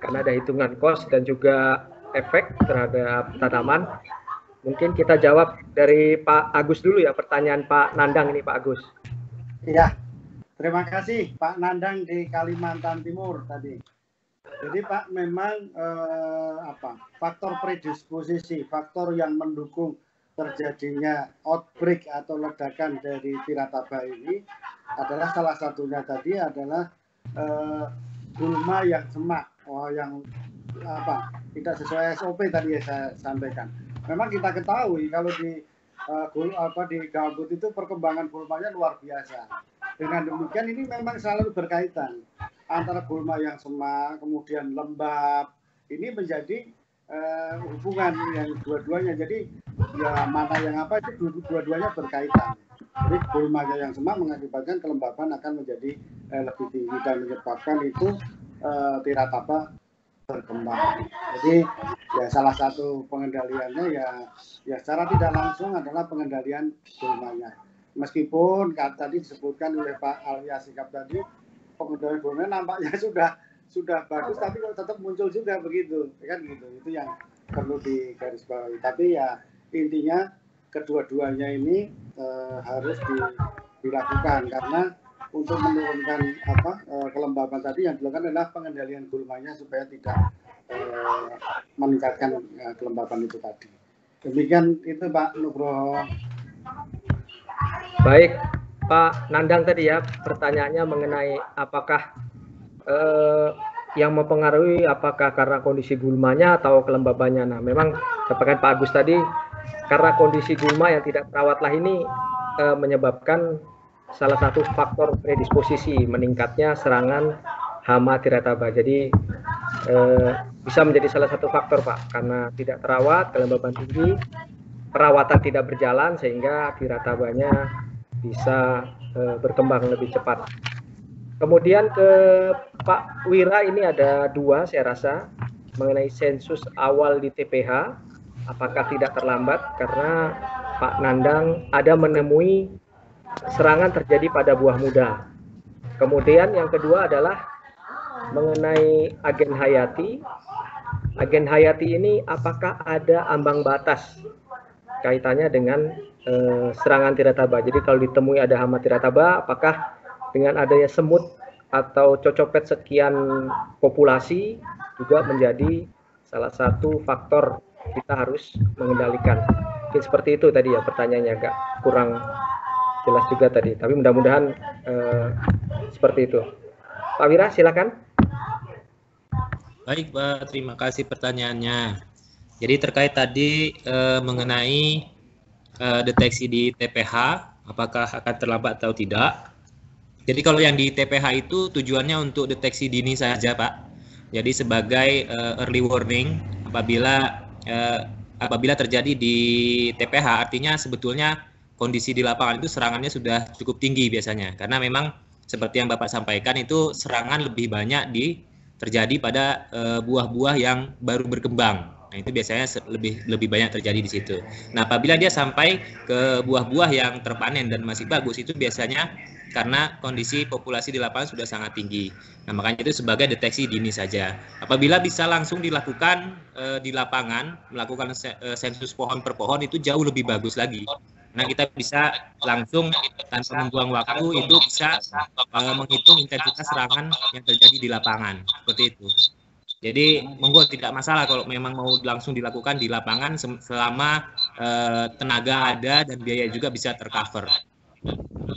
Karena ada hitungan cost dan juga efek terhadap tanaman. Mungkin kita jawab dari Pak Agus dulu ya, pertanyaan Pak Nandang ini Pak Agus. Iya, terima kasih Pak Nandang di Kalimantan Timur tadi. Jadi Pak, memang faktor predisposisi, faktor yang mendukung terjadinya outbreak atau ledakan dari tirataba ini adalah salah satunya tadi adalah gulma yang semak, yang tidak sesuai SOP tadi yang saya sampaikan. Memang kita ketahui kalau di gambut itu perkembangan gulmanya luar biasa. Dengan demikian ini memang selalu berkaitan antara gulma yang semak, kemudian lembab, ini menjadi hubungan yang dua-duanya. Jadi ya mana yang apa itu dua-duanya berkaitan. Jadi gulma yang semak mengakibatkan kelembaban akan menjadi lebih tinggi dan menyebabkan itu tirataba berkembang. Jadi ya salah satu pengendaliannya ya secara tidak langsung adalah pengendalian gulmanya. Meskipun tadi disebutkan oleh Pak Alwi Asikap tadi, pengendalian gulma nampaknya sudah sudah bagus tapi kok tetap muncul juga begitu, kan gitu. Itu yang perlu digarisbawahi. Tapi ya intinya kedua-duanya ini harus dilakukan, karena untuk menurunkan kelembaban tadi yang dilakukan adalah pengendalian gulmanya supaya tidak meningkatkan kelembaban itu tadi. Demikian itu Pak Nugroho. Baik, Pak Nandang tadi ya pertanyaannya mengenai apakah yang mempengaruhi apakah karena kondisi gulmanya atau kelembabannya. Nah, memang sampaikan Pak Agus tadi karena kondisi gulma yang tidak terawatlah ini menyebabkan salah satu faktor predisposisi meningkatnya serangan hama tirataba. Jadi bisa menjadi salah satu faktor Pak, karena tidak terawat, kelembaban tinggi, perawatan tidak berjalan sehingga tiratabanya bisa berkembang lebih cepat. Kemudian ke Pak Wira ini ada dua saya rasa mengenai sensus awal di TPH, apakah tidak terlambat karena Pak Nandang ada menemui serangan terjadi pada buah muda. Kemudian yang kedua adalah mengenai agen hayati. Agen hayati ini apakah ada ambang batas kaitannya dengan serangan tirataba. Jadi kalau ditemui ada hama tirataba, apakah dengan adanya semut atau cocopet sekian populasi juga menjadi salah satu faktor kita harus mengendalikan. Mungkin seperti itu tadi ya pertanyaannya, agak kurang jelas juga tadi, tapi mudah-mudahan seperti itu. Pak Wira silakan. Baik Pak, terima kasih pertanyaannya. Jadi terkait tadi mengenai deteksi di TPH, apakah akan terlambat atau tidak. Jadi kalau yang di TPH itu tujuannya untuk deteksi dini saja Pak. Jadi sebagai early warning apabila terjadi di TPH, artinya sebetulnya kondisi di lapangan itu serangannya sudah cukup tinggi biasanya. Karena memang seperti yang Bapak sampaikan itu serangan lebih banyak terjadi pada buah-buah yang baru berkembang. Nah, itu biasanya lebih banyak terjadi di situ. Nah, apabila dia sampai ke buah-buah yang terpanen dan masih bagus, itu biasanya karena kondisi populasi di lapangan sudah sangat tinggi. Nah, makanya itu sebagai deteksi dini saja. Apabila bisa langsung dilakukan di lapangan, melakukan sensus pohon per pohon, itu jauh lebih bagus lagi. Nah, kita bisa langsung tanpa membuang waktu itu bisa menghitung intensitas serangan yang terjadi di lapangan. Seperti itu. Jadi monggo tidak masalah kalau memang mau langsung dilakukan di lapangan selama tenaga ada dan biaya juga bisa tercover.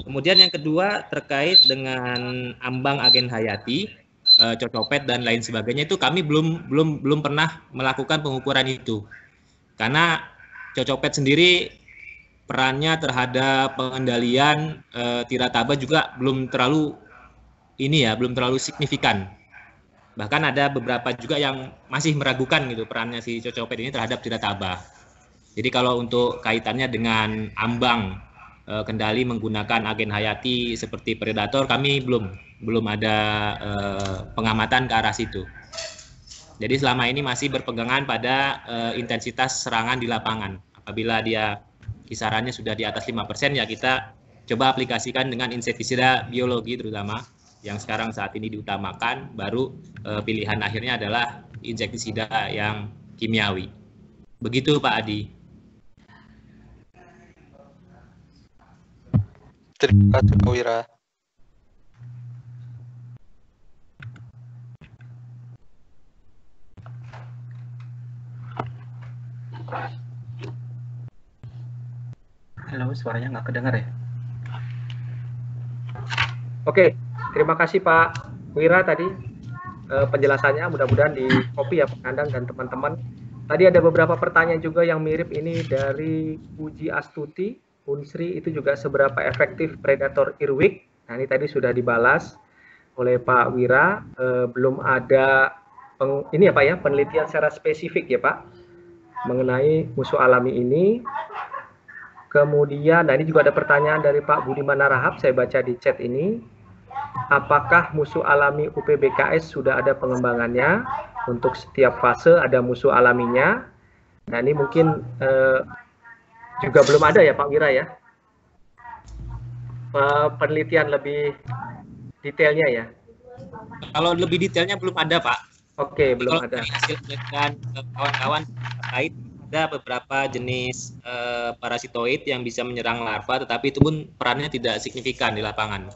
Kemudian yang kedua terkait dengan ambang agen hayati, cocopet dan lain sebagainya, itu kami belum pernah melakukan pengukuran itu. Karena cocopet sendiri perannya terhadap pengendalian tirataba juga belum terlalu signifikan. Bahkan ada beberapa juga yang masih meragukan gitu perannya si cocopet ini terhadap tirataba. Jadi kalau untuk kaitannya dengan ambang kendali menggunakan agen hayati seperti predator, kami belum ada pengamatan ke arah situ. Jadi selama ini masih berpegangan pada intensitas serangan di lapangan. Apabila dia kisarannya sudah di atas 5%, ya kita coba aplikasikan dengan insektisida biologi terutama yang sekarang saat ini diutamakan, baru pilihan akhirnya adalah insektisida yang kimiawi. Begitu Pak Adi. Terima kasih Pak Wira. Halo, suaranya nggak kedengar ya? Oke, terima kasih Pak Wira tadi penjelasannya, mudah-mudahan di copy ya Pak Nandang dan teman-teman. Tadi ada beberapa pertanyaan juga yang mirip ini dari Puji Astuti, Unsri, itu juga seberapa efektif predator earwig. Nah ini tadi sudah dibalas oleh Pak Wira, belum ada penelitian secara spesifik ya Pak mengenai musuh alami ini. Kemudian, nah ini juga ada pertanyaan dari Pak Budiman Narahap, saya baca di chat ini. Apakah musuh alami UPBKS sudah ada pengembangannya? Untuk setiap fase ada musuh alaminya. Nah ini mungkin juga belum ada ya Pak Wira ya. Penelitian lebih detailnya ya. Kalau lebih detailnya belum ada, Pak. Oke, belum kalau ada. Hasil penelitian kawan-kawan terkait ada beberapa jenis parasitoid yang bisa menyerang larva, tetapi itu pun perannya tidak signifikan di lapangan.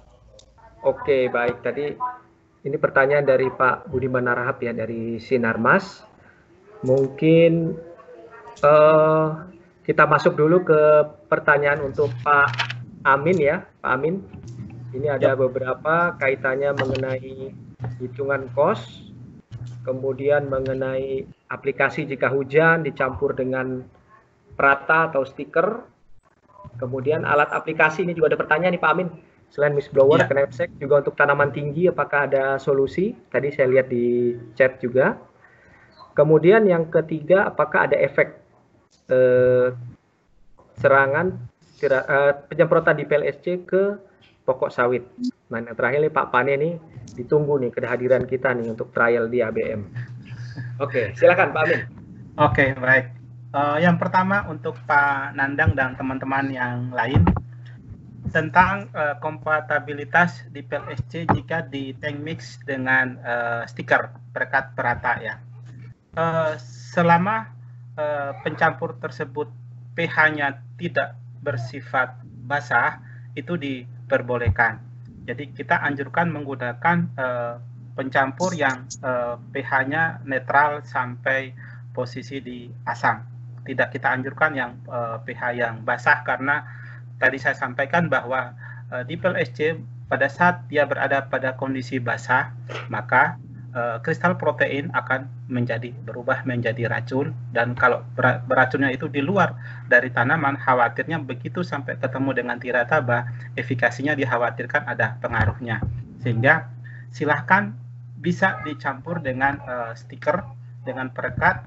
Oke, baik. Tadi ini pertanyaan dari Pak Budiman Narahap ya, dari Sinarmas. Mungkin kita masuk dulu ke pertanyaan untuk Pak Amin ya, Pak Amin. Ini ada beberapa kaitannya mengenai hitungan kos, kemudian mengenai aplikasi jika hujan dicampur dengan perata atau stiker, kemudian alat aplikasi. Ini juga ada pertanyaan nih Pak Amin. Selain mist blower, knapsack juga untuk tanaman tinggi, apakah ada solusi? Tadi saya lihat di chat juga. Kemudian yang ketiga, apakah ada efek serangan penyemprotan di PLSC ke pokok sawit? Nah, yang terakhir nih Pak Pane nih, ditunggu nih kehadiran kita nih untuk trial di ABM. Oke, silakan Pak Amin. Oke, baik. Yang pertama untuk Pak Nandang dan teman-teman yang lain tentang kompatibilitas di PLSC jika di tank mix dengan stiker perekat perata ya. Selama pencampur tersebut pH-nya tidak bersifat basah, itu diperbolehkan. Jadi kita anjurkan menggunakan pencampur yang pH-nya netral sampai posisi di asam. Tidak kita anjurkan yang pH yang basah, karena tadi saya sampaikan bahwa di PLSC pada saat dia berada pada kondisi basah, maka kristal protein akan berubah menjadi racun, dan kalau beracunnya itu di luar dari tanaman, khawatirnya begitu sampai ketemu dengan tirataba, efikasinya dikhawatirkan ada pengaruhnya. Sehingga silahkan bisa dicampur dengan stiker, dengan perekat.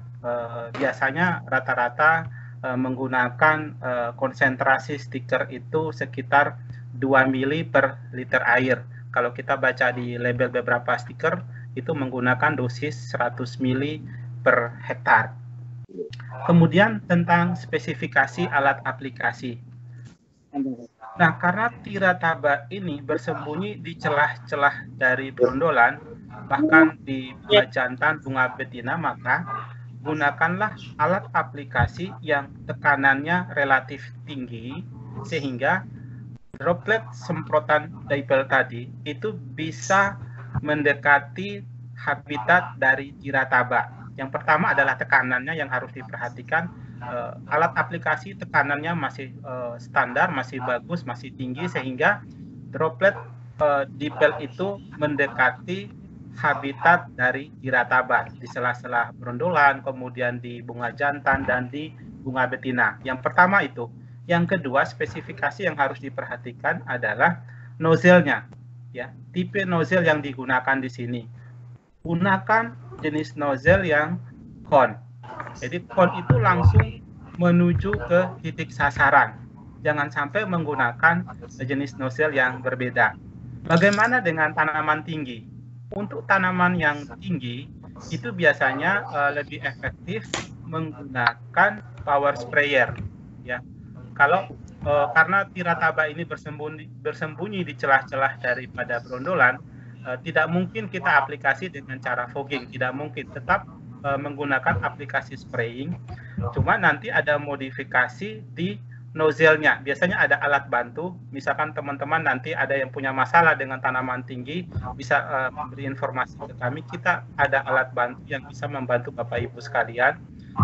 Biasanya rata-rata menggunakan konsentrasi stiker itu sekitar 2 mili per liter air. Kalau kita baca di label beberapa stiker, itu menggunakan dosis 100 mili per hektar. Kemudian tentang spesifikasi alat aplikasi. Nah, karena tirataba ini bersembunyi di celah-celah dari brondolan, bahkan di bunga jantan, bunga betina, maka gunakanlah alat aplikasi yang tekanannya relatif tinggi, sehingga droplet semprotan dipel tadi itu bisa mendekati habitat dari tirataba. Yang pertama adalah tekanannya yang harus diperhatikan. Alat aplikasi tekanannya masih standar, masih bagus, masih tinggi, sehingga droplet dipel itu mendekati habitat dari tirataba di sela-sela brondolan, kemudian di bunga jantan dan di bunga betina. Yang pertama itu. Yang kedua, spesifikasi yang harus diperhatikan adalah nozzle-nya. Ya, tipe nozzle yang digunakan di sini. Gunakan jenis nozzle yang cone. Jadi cone itu langsung menuju ke titik sasaran. Jangan sampai menggunakan jenis nozzle yang berbeda. Bagaimana dengan tanaman tinggi? Untuk tanaman yang tinggi itu biasanya lebih efektif menggunakan power sprayer. Ya, kalau karena tirataba ini bersembunyi di celah-celah daripada brondolan, tidak mungkin kita aplikasi dengan cara fogging, tidak mungkin, tetap menggunakan aplikasi spraying. Cuma nanti ada modifikasi di nozzle-nya. Biasanya ada alat bantu, misalkan teman-teman nanti ada yang punya masalah dengan tanaman tinggi, bisa memberi informasi ke kami. Kita ada alat bantu yang bisa membantu Bapak Ibu sekalian,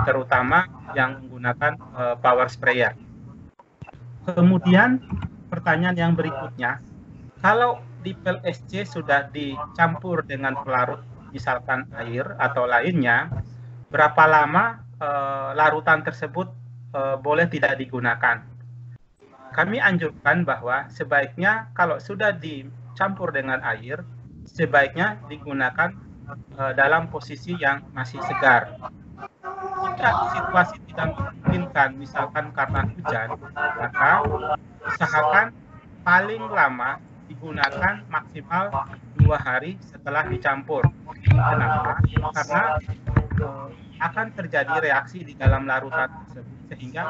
terutama yang menggunakan power sprayer. Kemudian pertanyaan yang berikutnya, kalau di PLSC sudah dicampur dengan pelarut, misalkan air atau lainnya, berapa lama larutan tersebut boleh tidak digunakan? Kami anjurkan bahwa sebaiknya kalau sudah dicampur dengan air, sebaiknya digunakan dalam posisi yang masih segar. Jika situasi tidak memungkinkan, misalkan karena hujan, maka usahakan paling lama digunakan maksimal 2 hari setelah dicampur. Kenapa? Karena akan terjadi reaksi di dalam larutan tersebut, sehingga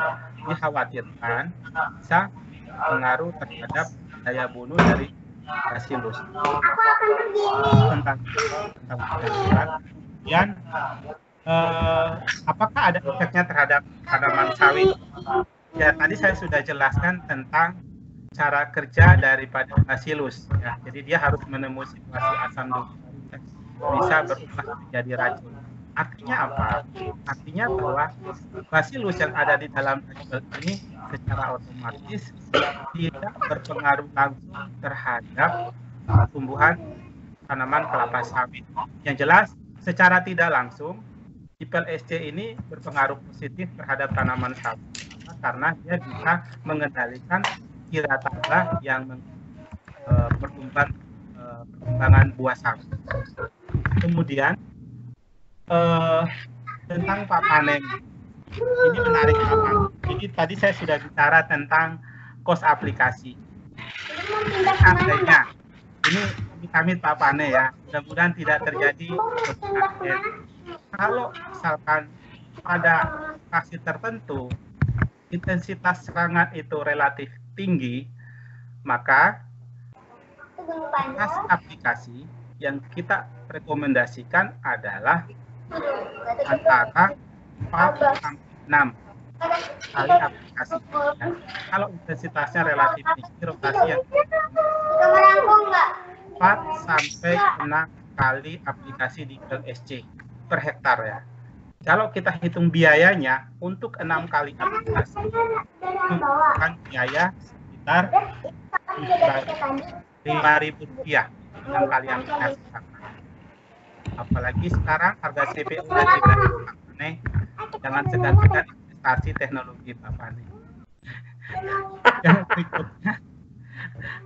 dikhawatirkan bisa pengaruh terhadap daya bunuh dari Bacillus tentang berat. Kemudian apakah ada efeknya terhadap tanaman sawit? Ya, tadi saya sudah jelaskan tentang cara kerja daripada Bacillus. Ya, jadi dia harus menemui situasi asam dominant bisa berubah menjadi racun. Artinya apa? Artinya bahwa Bacillus yang ada di dalam racun ini secara otomatis tidak berpengaruh langsung terhadap tumbuhan tanaman kelapa sawit. Yang jelas, secara tidak langsung, IPLSC ini berpengaruh positif terhadap tanaman sawit karena dia bisa mengendalikan kira tangga yang perkembangan buah sawit. Kemudian tentang papanen, ini menarik Pak. Jadi tadi saya sudah bicara tentang kos aplikasi. Seandainya ini kami papanen ya, mudah-mudahan tidak terjadi. Kalau misalkan pada lokasi tertentu intensitas serangan itu relatif tinggi, maka kos aplikasi yang kita rekomendasikan adalah antara 4 sampai 6 kali aplikasi. Ya. Kalau intensitasnya relatif tinggi, rotasi yang 4 sampai 6 kali aplikasi di IPLSC per hektar ya. Kalau kita hitung biayanya untuk 6 kali aplikasi, bukan biaya sekitar Rp5.000 6 kali aplikasi. Apalagi sekarang harga CPO lagi aneh, jangan segan-segan investasi teknologi Pak Pane. Yang berikutnya,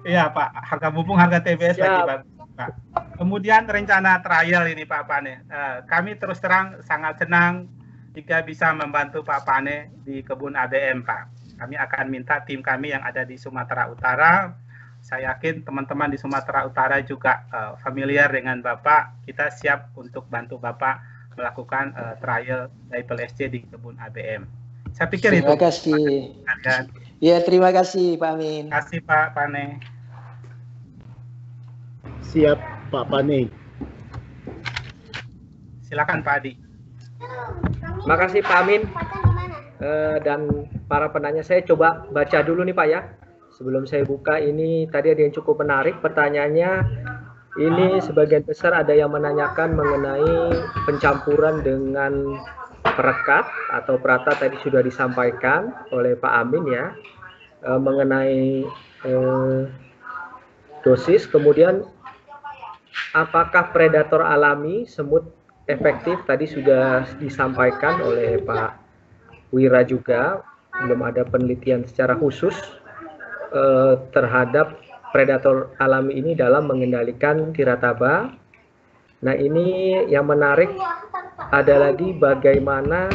iya Pak, harga mumpung harga TBS lagi bagus Pak. Kemudian rencana trial ini Pak Pane, kami terus terang sangat senang jika bisa membantu Pak Pane di kebun ABM Pak. Kami akan minta tim kami yang ada di Sumatera Utara. Saya yakin teman-teman di Sumatera Utara juga familiar dengan Bapak. Kita siap untuk bantu Bapak melakukan trial IPLSC di kebun ABM. Saya pikir terima itu. Kasih. Ya, terima kasih Pak Amin. Terima kasih Pak Pane. Siap Pak Pane. Silakan Pak Adi. Terima kasih Pak Amin. Dan para penanya, saya coba baca dulu nih Pak ya. Sebelum saya buka ini, tadi ada yang cukup menarik pertanyaannya. Ini sebagian besar ada yang menanyakan mengenai pencampuran dengan perekat atau perata, tadi sudah disampaikan oleh Pak Amin ya, mengenai dosis. Kemudian apakah predator alami semut efektif, tadi sudah disampaikan oleh Pak Wira juga, belum ada penelitian secara khusus terhadap predator alami ini dalam mengendalikan tirataba. Nah, ini yang menarik ada lagi bagaimana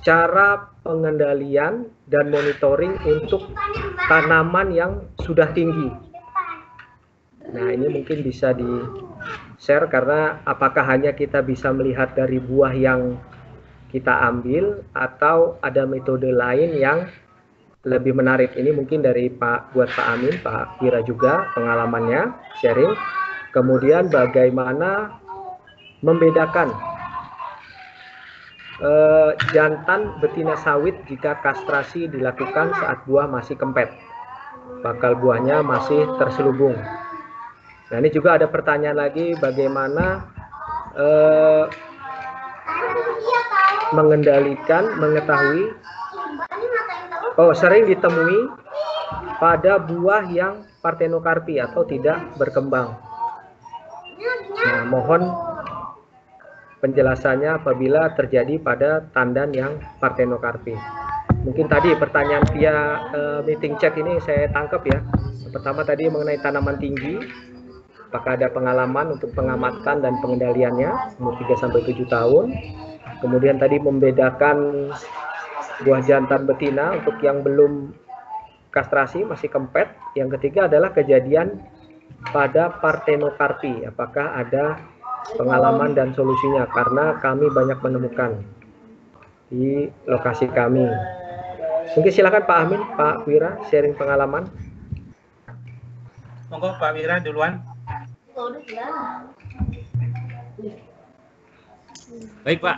cara pengendalian dan monitoring untuk tanaman yang sudah tinggi. Nah, ini mungkin bisa di-share karena apakah hanya kita bisa melihat dari buah yang kita ambil atau ada metode lain yang lebih menarik. Ini mungkin dari buat Pak Amin, Pak Wira juga pengalamannya sharing. Kemudian bagaimana membedakan jantan betina sawit jika kastrasi dilakukan saat buah masih kempet, bakal buahnya masih terselubung. Nah, ini juga ada pertanyaan lagi, bagaimana mengetahui sering ditemui pada buah yang partenokarpi atau tidak berkembang. Nah, mohon penjelasannya apabila terjadi pada tandan yang partenokarpi. Mungkin tadi pertanyaan via meeting chat ini saya tangkap ya. Pertama tadi mengenai tanaman tinggi, apakah ada pengalaman untuk pengamatan dan pengendaliannya umur 3-7 tahun. Kemudian tadi membedakan buah jantan betina untuk yang belum kastrasi masih kempet. Yang ketiga adalah kejadian pada partenokarpi, apakah ada pengalaman dan solusinya, karena kami banyak menemukan di lokasi kami. Mungkin silakan Pak Amin, Pak Wira sharing pengalaman. Monggo Pak Wira duluan. Baik Pak.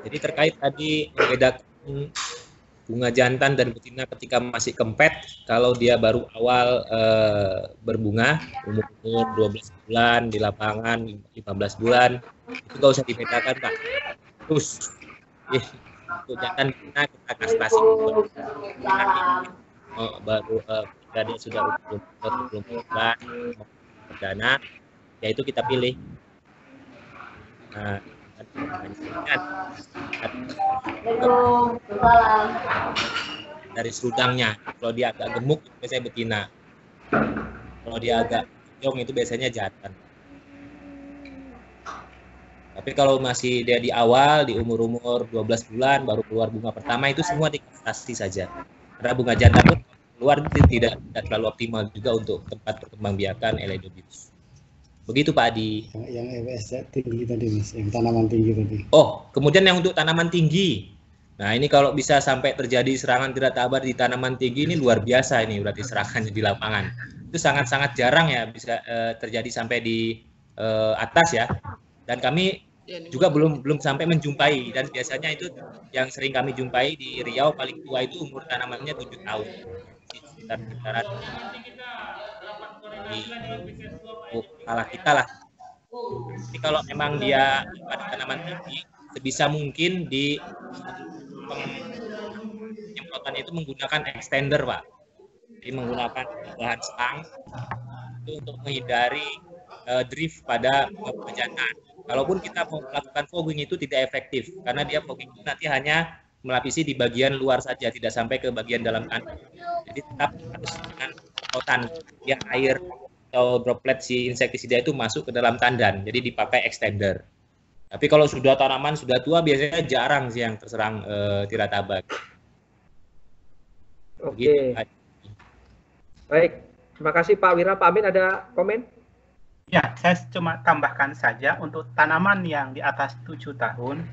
Jadi terkait tadi membedakan bunga jantan dan betina ketika masih kempet, kalau dia baru awal berbunga, umur 12 bulan di lapangan, 15 bulan, itu nggak usah dibedakan Pak. Terus untuk jantan betina kita kastrasi dulu. Baru ketika dia sudah umur 20 bulan perdana, yaitu kita pilih. Nah, dari serudangnya, kalau dia agak gemuk itu biasanya betina, kalau dia agak hijau itu biasanya jantan. Tapi kalau masih dia di awal, di umur-umur 12 bulan baru keluar bunga pertama, itu semua dikastrasi saja. Karena bunga jantan pun keluar tidak terlalu optimal juga untuk tempat perkembangbiakan Elaidobius. Begitu Pak Adi. Yang EWS tinggi tadi Mas, yang tanaman tinggi tadi. Oh, kemudian yang untuk tanaman tinggi. Nah, ini kalau bisa sampai terjadi serangan tiratabar di tanaman tinggi, ini luar biasa ini berarti serangannya di lapangan. Itu sangat-sangat jarang ya bisa terjadi sampai di atas ya. Dan kami juga belum sampai menjumpai, dan biasanya itu yang sering kami jumpai di Riau paling tua itu umur tanamannya 7 tahun. Sekitar salah kita lah. Jadi kalau memang dia pada tanaman tinggi, sebisa mungkin di penyemprotan itu menggunakan extender Pak. Jadi menggunakan bahan stang itu untuk menghindari drift pada bunga jantan. Kalaupun kita mau melakukan fogging itu tidak efektif, karena dia fogging itu nanti hanya melapisi di bagian luar saja, tidak sampai ke bagian dalam tanah. Jadi tetap harus dengan semprotan biar air atau droplet si insektisida itu masuk ke dalam tandan, jadi dipakai extender. Tapi kalau sudah tanaman sudah tua, biasanya jarang sih yang terserang tiratabar. Oke. Baik, terima kasih Pak Wira. Pak Amin ada komen? Ya, saya cuma tambahkan saja untuk tanaman yang di atas 7 tahun,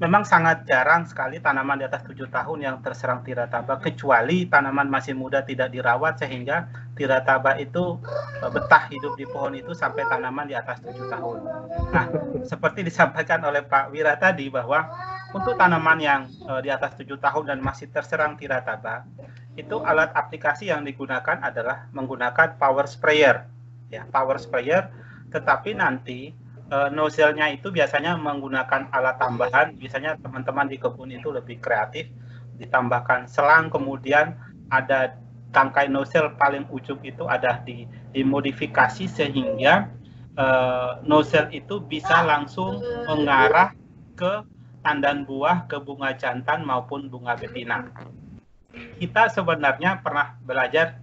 memang sangat jarang sekali tanaman di atas 7 tahun yang terserang tirataba, kecuali tanaman masih muda tidak dirawat sehingga tirataba itu betah hidup di pohon itu sampai tanaman di atas 7 tahun. Nah, seperti disampaikan oleh Pak Wira tadi bahwa untuk tanaman yang di atas 7 tahun dan masih terserang tirataba, itu alat aplikasi yang digunakan adalah menggunakan power sprayer. Ya, power sprayer, tetapi nanti nozzle-nya itu biasanya menggunakan alat tambahan. Biasanya teman-teman di kebun itu lebih kreatif, ditambahkan selang, kemudian ada tangkai nozzle paling ujung itu ada dimodifikasi sehingga nozzle itu bisa langsung mengarah ke tandan buah, ke bunga jantan maupun bunga betina. Kita sebenarnya pernah belajar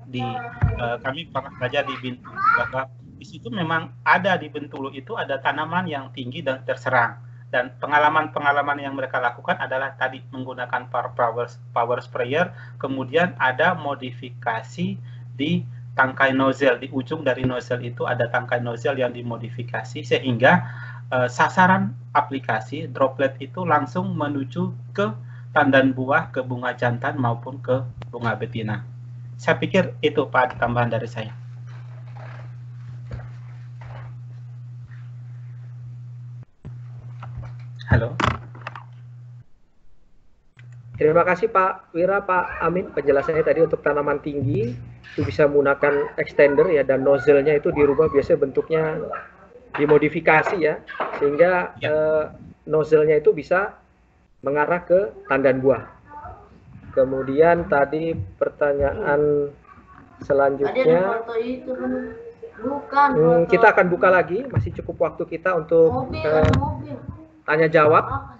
kami pernah belajar di Bintulu bahwa di situ memang ada di Bintulu itu ada tanaman yang tinggi dan terserang, dan pengalaman-pengalaman yang mereka lakukan adalah tadi menggunakan power sprayer, kemudian ada modifikasi di tangkai nozzle, di ujung dari nozzle itu ada tangkai nozzle yang dimodifikasi sehingga sasaran aplikasi droplet itu langsung menuju ke tandan buah, ke bunga jantan maupun ke bunga betina. Saya pikir itu Pak tambahan dari saya. Halo. Terima kasih Pak Wira, Pak Amin penjelasannya tadi untuk tanaman tinggi itu bisa menggunakan extender ya, dan nozzle-nya itu dirubah, biasanya bentuknya dimodifikasi ya, sehingga nozzle-nya itu bisa mengarah ke tandan buah. Kemudian tadi pertanyaan selanjutnya, kita akan buka lagi, masih cukup waktu kita untuk tanya jawab.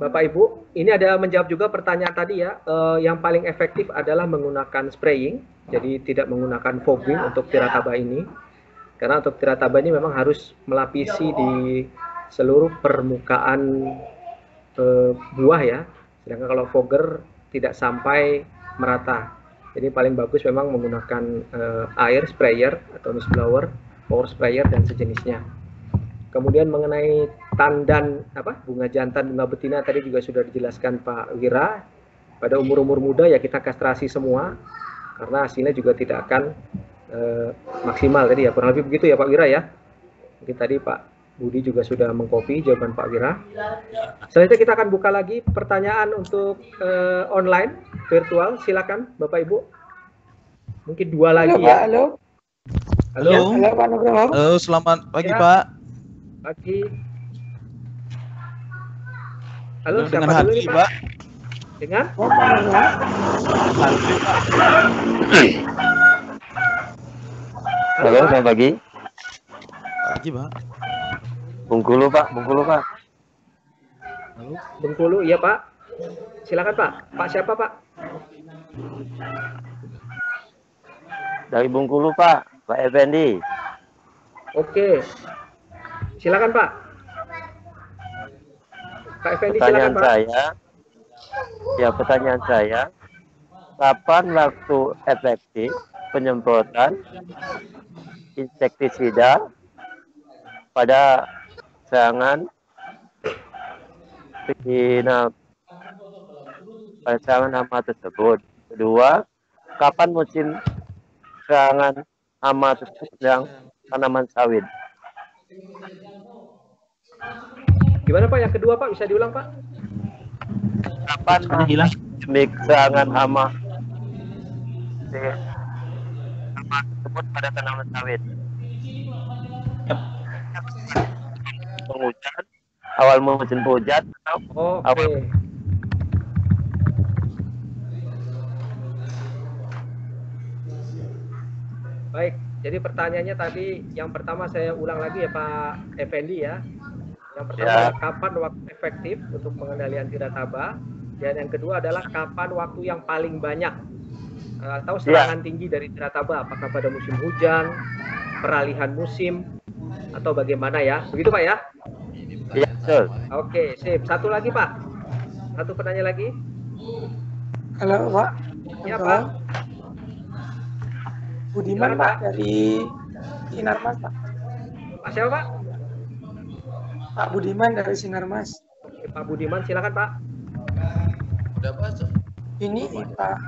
Bapak Ibu, ini ada menjawab juga pertanyaan tadi ya, yang paling efektif adalah menggunakan spraying, jadi tidak menggunakan fogging untuk tirataba ini, karena untuk tirataba ini memang harus melapisi di seluruh permukaan buah ya, sedangkan kalau fogger tidak sampai merata. Jadi paling bagus memang menggunakan air sprayer atau mist blower, power sprayer dan sejenisnya. Kemudian mengenai tandan bunga jantan, bunga betina tadi juga sudah dijelaskan Pak Wira. Pada umur-umur muda ya kita kastrasi semua. karena hasilnya juga tidak akan maksimal tadi ya, kurang lebih begitu ya Pak Wira ya. Mungkin tadi Pak Budi juga sudah mengcopy jawaban Pak Wira. Selanjutnya kita akan buka lagi pertanyaan untuk online virtual, silakan Bapak Ibu. Mungkin 2 lagi ya. Halo. Halo. Halo Pak Nugroho. Halo, selamat pagi Ya. Pak. Pagi. Halo, Dengan siapa dulu nih Hadi, Pak? Dengan? Halo, selamat pagi. Pagi Pak. Bengkulu Pak, Bengkulu Pak. Halo, Bengkulu, iya Pak. Silakan Pak. Pak siapa Pak? Dari Bengkulu Pak, Pak Effendi. Oke. Silakan Pak. Pak Effendi Pertanyaan silakan Pak. pertanyaan saya, kapan waktu efektif penyemprotan insektisida pada serangan hama tersebut? Kedua, kapan musim serangan hama tersebut yang tanaman sawit? Gimana Pak? Yang kedua Pak, bisa diulang Pak? Kapan endemik serangan hama tersebut pada tanaman sawit? Penghujan, awal musim hujan atau awal. Baik, jadi pertanyaannya tadi yang pertama saya ulang lagi ya Pak Effendi ya. Yang pertama kapan waktu efektif untuk pengendalian tirataba, dan yang kedua adalah kapan waktu yang paling banyak atau serangan tinggi dari tirataba, apakah pada musim hujan, peralihan musim, atau bagaimana ya? Begitu Pak ya? Iya, betul. Oke, sip. Satu lagi Pak. Satu pertanyaan lagi. Halo Pak. Ya Pak. Budiman Pak dari Sinarmas Pak. Pak siapa Pak? Pak Budiman dari Sinarmas. Oke, Pak Budiman silakan Pak. Udah masuk. Ini Pak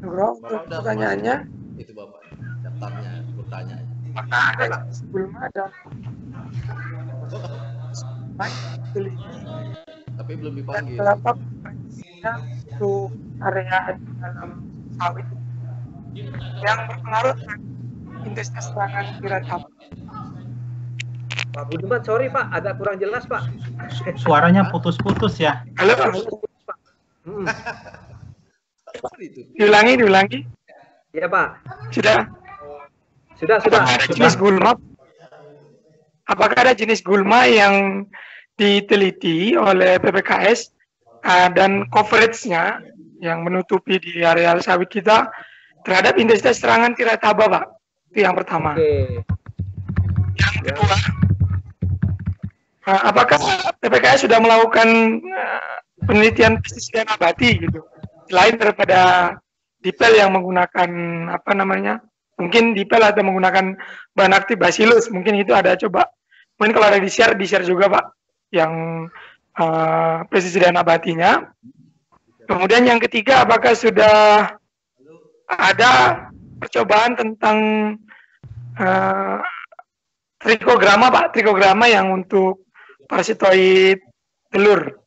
Nugroho untuk pertanyaannya. Itu Bapak daftarnya pertanyaannya. Ada sebelum ada. Tapi belum dipanggil. Berapa untuk area di dalam sawit yang berpengaruh intensitas serangan tirataba? Pak Budiman, sorry Pak, agak kurang jelas Pak. Suaranya putus-putus ya. Halo Pak. Diulangi. Iya Pak. Sudah. Sudah. Jenis gulma. Apakah ada jenis gulma yang diteliti oleh PPKS dan coverage-nya yang menutupi di areal sawit kita terhadap intensitas serangan tirataba, Pak? Itu yang pertama. Yang kedua, apakah PPKS sudah melakukan penelitian pestisida nabati gitu, selain daripada dipel yang menggunakan mungkin dipel atau menggunakan bahan aktif bacillus, mungkin itu ada coba. Mungkin kalau ada di share juga Pak, yang pestisida nabatinya. Kemudian yang ketiga, apakah sudah ada percobaan tentang trikograma Pak, trikograma yang untuk parasitoid telur.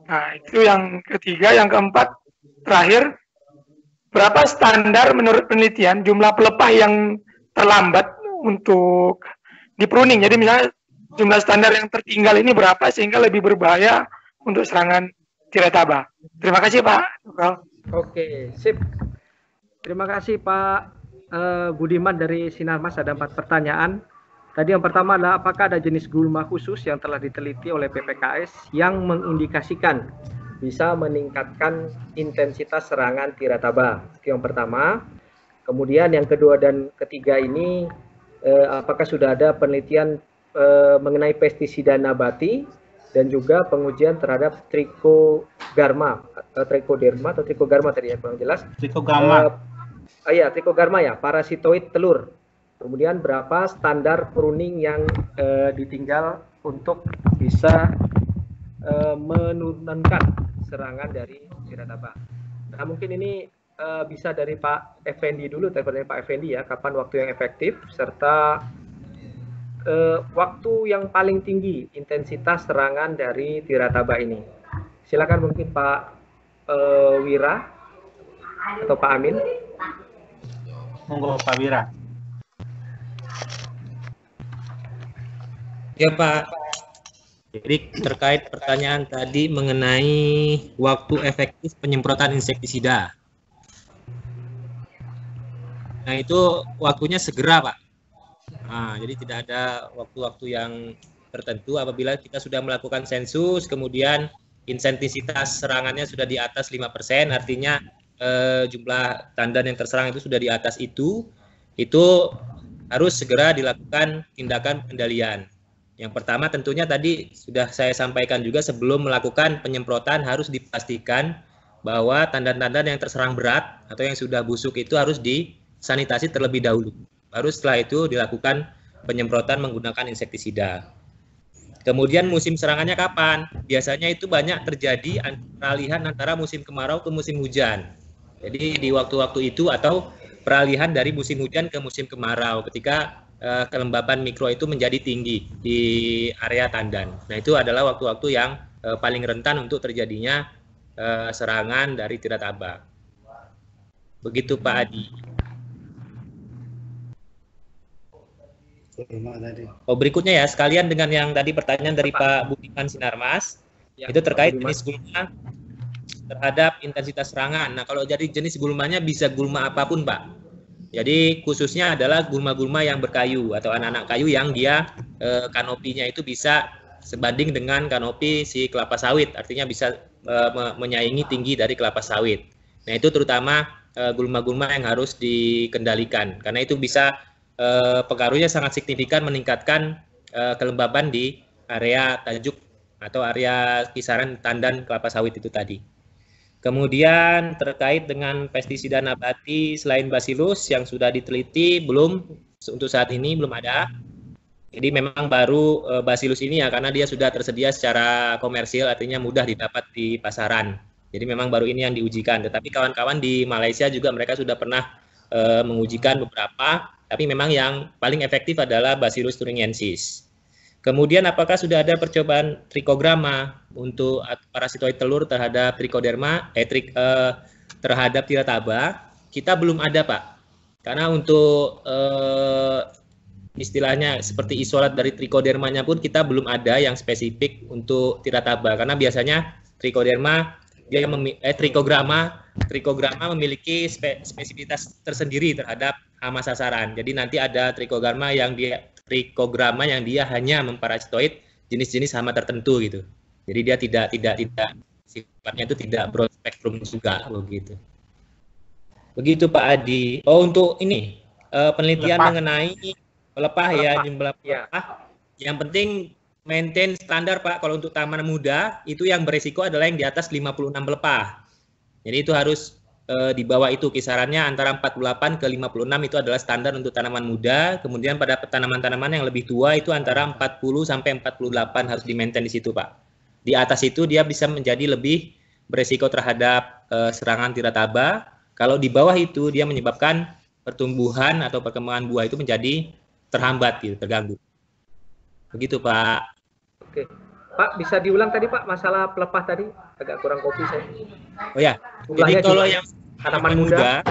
Nah, itu yang ketiga. Yang keempat, terakhir, berapa standar menurut penelitian jumlah pelepah yang terlambat untuk di pruning? Jadi misalnya jumlah standar yang tertinggal ini berapa sehingga lebih berbahaya untuk serangan tirataba? Terima kasih Pak. Oke, sip. Terima kasih Pak Budiman dari Sinarmas. Ada 4 pertanyaan. Tadi yang pertama adalah apakah ada jenis gulma khusus yang telah diteliti oleh PPKS yang mengindikasikan bisa meningkatkan intensitas serangan tirataba? Itu yang pertama. Kemudian yang kedua dan ketiga ini, apakah sudah ada penelitian mengenai pestisida nabati dan juga pengujian terhadap trichoderma atau trichoderma tadi ya, kurang jelas. Trichoderma. Iya, trichoderma ya, parasitoid telur. Kemudian berapa standar pruning yang ditinggal untuk bisa menurunkan serangan dari tirataba. Nah, mungkin ini bisa dari Pak Effendi dulu, dari Pak Effendi ya, kapan waktu yang efektif serta waktu yang paling tinggi intensitas serangan dari tirataba ini. Silakan mungkin Pak Wira atau Pak Amin. Monggo Pak Wira. Ya Pak. Jadi terkait pertanyaan tadi mengenai waktu efektif penyemprotan insektisida. Nah itu waktunya segera Pak. Nah, jadi tidak ada waktu-waktu yang tertentu apabila kita sudah melakukan sensus, kemudian intensitas serangannya sudah di atas 5%, artinya jumlah tandan yang terserang itu sudah di atas itu harus segera dilakukan tindakan pengendalian. Yang pertama tentunya tadi sudah saya sampaikan juga, sebelum melakukan penyemprotan harus dipastikan bahwa tandan-tandan yang terserang berat atau yang sudah busuk itu harus disanitasi terlebih dahulu. Baru setelah itu dilakukan penyemprotan menggunakan insektisida. Kemudian musim serangannya kapan? Biasanya itu banyak terjadi peralihan antara musim kemarau ke musim hujan. Jadi di waktu-waktu itu atau peralihan dari musim hujan ke musim kemarau ketika kelembapan mikro itu menjadi tinggi di area tandan. Nah itu adalah waktu-waktu yang paling rentan untuk terjadinya serangan dari tirataba. Begitu Pak Adi. Oh berikutnya ya, sekalian dengan yang tadi pertanyaan dari Pak Budiman Sinarmas, ya, itu terkait jenis gulma terhadap intensitas serangan. Nah kalau jadi jenis gulmanya bisa gulma apapun Pak. Jadi khususnya adalah gulma-gulma yang berkayu atau anak-anak kayu yang dia kanopinya itu bisa sebanding dengan kanopi si kelapa sawit, artinya bisa menyaingi tinggi dari kelapa sawit. Nah itu terutama gulma-gulma yang harus dikendalikan, karena itu bisa pengaruhnya sangat signifikan meningkatkan kelembaban di area tajuk atau area kisaran tandan kelapa sawit itu tadi. Kemudian terkait dengan pestisida nabati selain Bacillus yang sudah diteliti belum, untuk saat ini belum ada. Jadi memang baru Bacillus ini ya, karena dia sudah tersedia secara komersil, artinya mudah didapat di pasaran. Jadi memang baru ini yang diujikan. Tetapi kawan-kawan di Malaysia juga mereka sudah pernah mengujikan beberapa, tapi memang yang paling efektif adalah Bacillus thuringiensis. Kemudian apakah sudah ada percobaan trikograma untuk parasitoid telur terhadap trichoderma, terhadap tirataba? Kita belum ada Pak, karena untuk istilahnya seperti isolat dari trichodermanya pun kita belum ada yang spesifik untuk tirataba, karena biasanya trichoderma dia trikograma memiliki spesifitas tersendiri terhadap hama sasaran. Jadi nanti ada trikograma yang dia hanya memparasitoid jenis-jenis hama tertentu gitu. Jadi dia tidak sifatnya itu tidak broad spectrum juga begitu. Begitu Pak Adi. Oh untuk ini penelitian mengenai pelepah ya, jumlah pelepah. Yang penting maintain standar Pak. Kalau untuk tanaman muda itu yang beresiko adalah yang di atas 56 pelepah. Jadi itu harus di bawah itu, kisarannya antara 48 ke 56 itu adalah standar untuk tanaman muda. Kemudian pada tanaman-tanaman yang lebih tua itu antara 40 sampai 48 harus di-maintain di situ Pak. Di atas itu dia bisa menjadi lebih beresiko terhadap serangan tirataba. Kalau di bawah itu dia menyebabkan pertumbuhan atau perkembangan buah itu menjadi terhambat gitu, terganggu. Begitu Pak. Oke. Pak, bisa diulang tadi Pak, masalah pelepah tadi, agak kurang kopi saya. Oh ya, jadi kalau yang tanaman muda,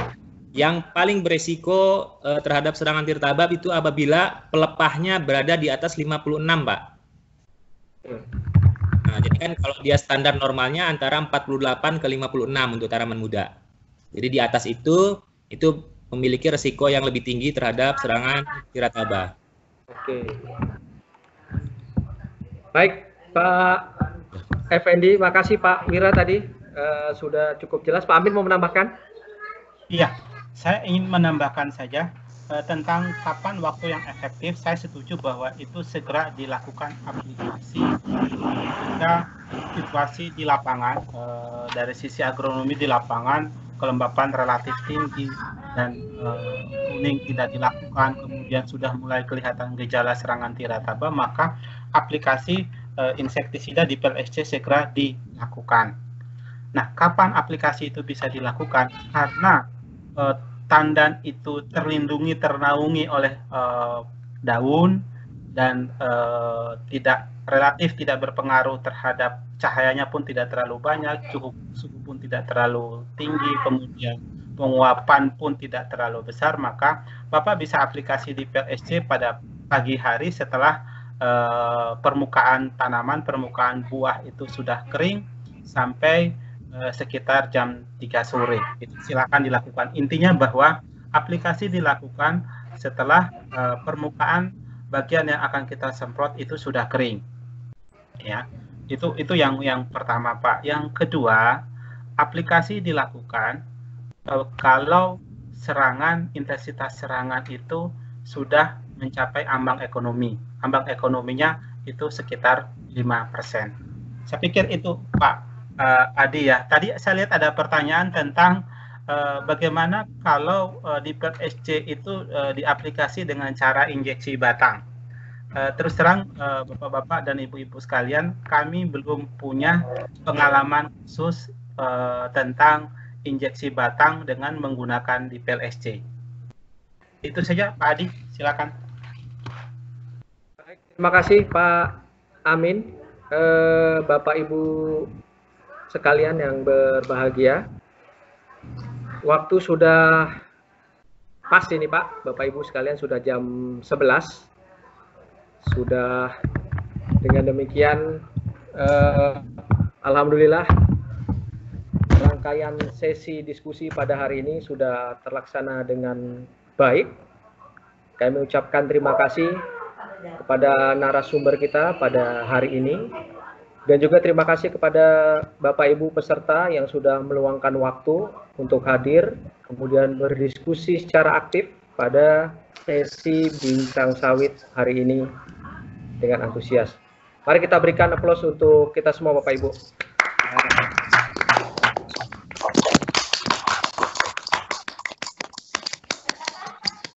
yang paling beresiko terhadap serangan tirataba itu apabila pelepahnya berada di atas 56 Pak. Nah, jadi kan kalau dia standar normalnya antara 48 ke 56 untuk tanaman muda. Jadi di atas itu memiliki resiko yang lebih tinggi terhadap serangan tirataba. Oke. Baik. Pak Effendi, makasih Pak Wira tadi sudah cukup jelas. Pak Amin mau menambahkan? Iya, saya ingin menambahkan saja tentang kapan waktu yang efektif. Saya setuju bahwa itu segera dilakukan aplikasi ketika situasi di lapangan, dari sisi agronomi di lapangan kelembapan relatif tinggi dan kuning tidak dilakukan, kemudian sudah mulai kelihatan gejala serangan tirataba, maka aplikasi insektisida di PLSC segera dilakukan. Nah, kapan aplikasi itu bisa dilakukan? Karena tandan itu terlindungi, ternaungi oleh daun dan relatif tidak berpengaruh terhadap cahayanya pun tidak terlalu banyak, suhu pun tidak terlalu tinggi, kemudian penguapan pun tidak terlalu besar, maka Bapak bisa aplikasi di PLSC pada pagi hari setelah permukaan tanaman, permukaan buah itu sudah kering sampai sekitar jam 3 sore. Itu silakan dilakukan. Intinya bahwa aplikasi dilakukan setelah permukaan bagian yang akan kita semprot itu sudah kering. Ya, itu yang pertama, Pak. Yang kedua, aplikasi dilakukan kalau intensitas serangan itu sudah mencapai ambang ekonomi. Ambang ekonominya itu sekitar 5%. Saya pikir itu, Pak Adi ya. Tadi saya lihat ada pertanyaan tentang bagaimana kalau di PLSC itu diaplikasi dengan cara injeksi batang. Terus terang Bapak-bapak dan Ibu-ibu sekalian, kami belum punya pengalaman khusus tentang injeksi batang dengan menggunakan di PLSC. Itu saja Pak Adi, silakan. Terima kasih Pak Amin, Bapak Ibu sekalian yang berbahagia. Waktu sudah pas ini Pak, Bapak Ibu sekalian, sudah jam 11. Sudah, dengan demikian alhamdulillah rangkaian sesi diskusi pada hari ini sudah terlaksana dengan baik. Kami ucapkan terima kasih kepada narasumber kita pada hari ini. Dan juga terima kasih kepada Bapak Ibu peserta yang sudah meluangkan waktu untuk hadir, kemudian berdiskusi secara aktif pada sesi Bincang Sawit hari ini dengan antusias. Mari kita berikan aplaus untuk kita semua Bapak Ibu.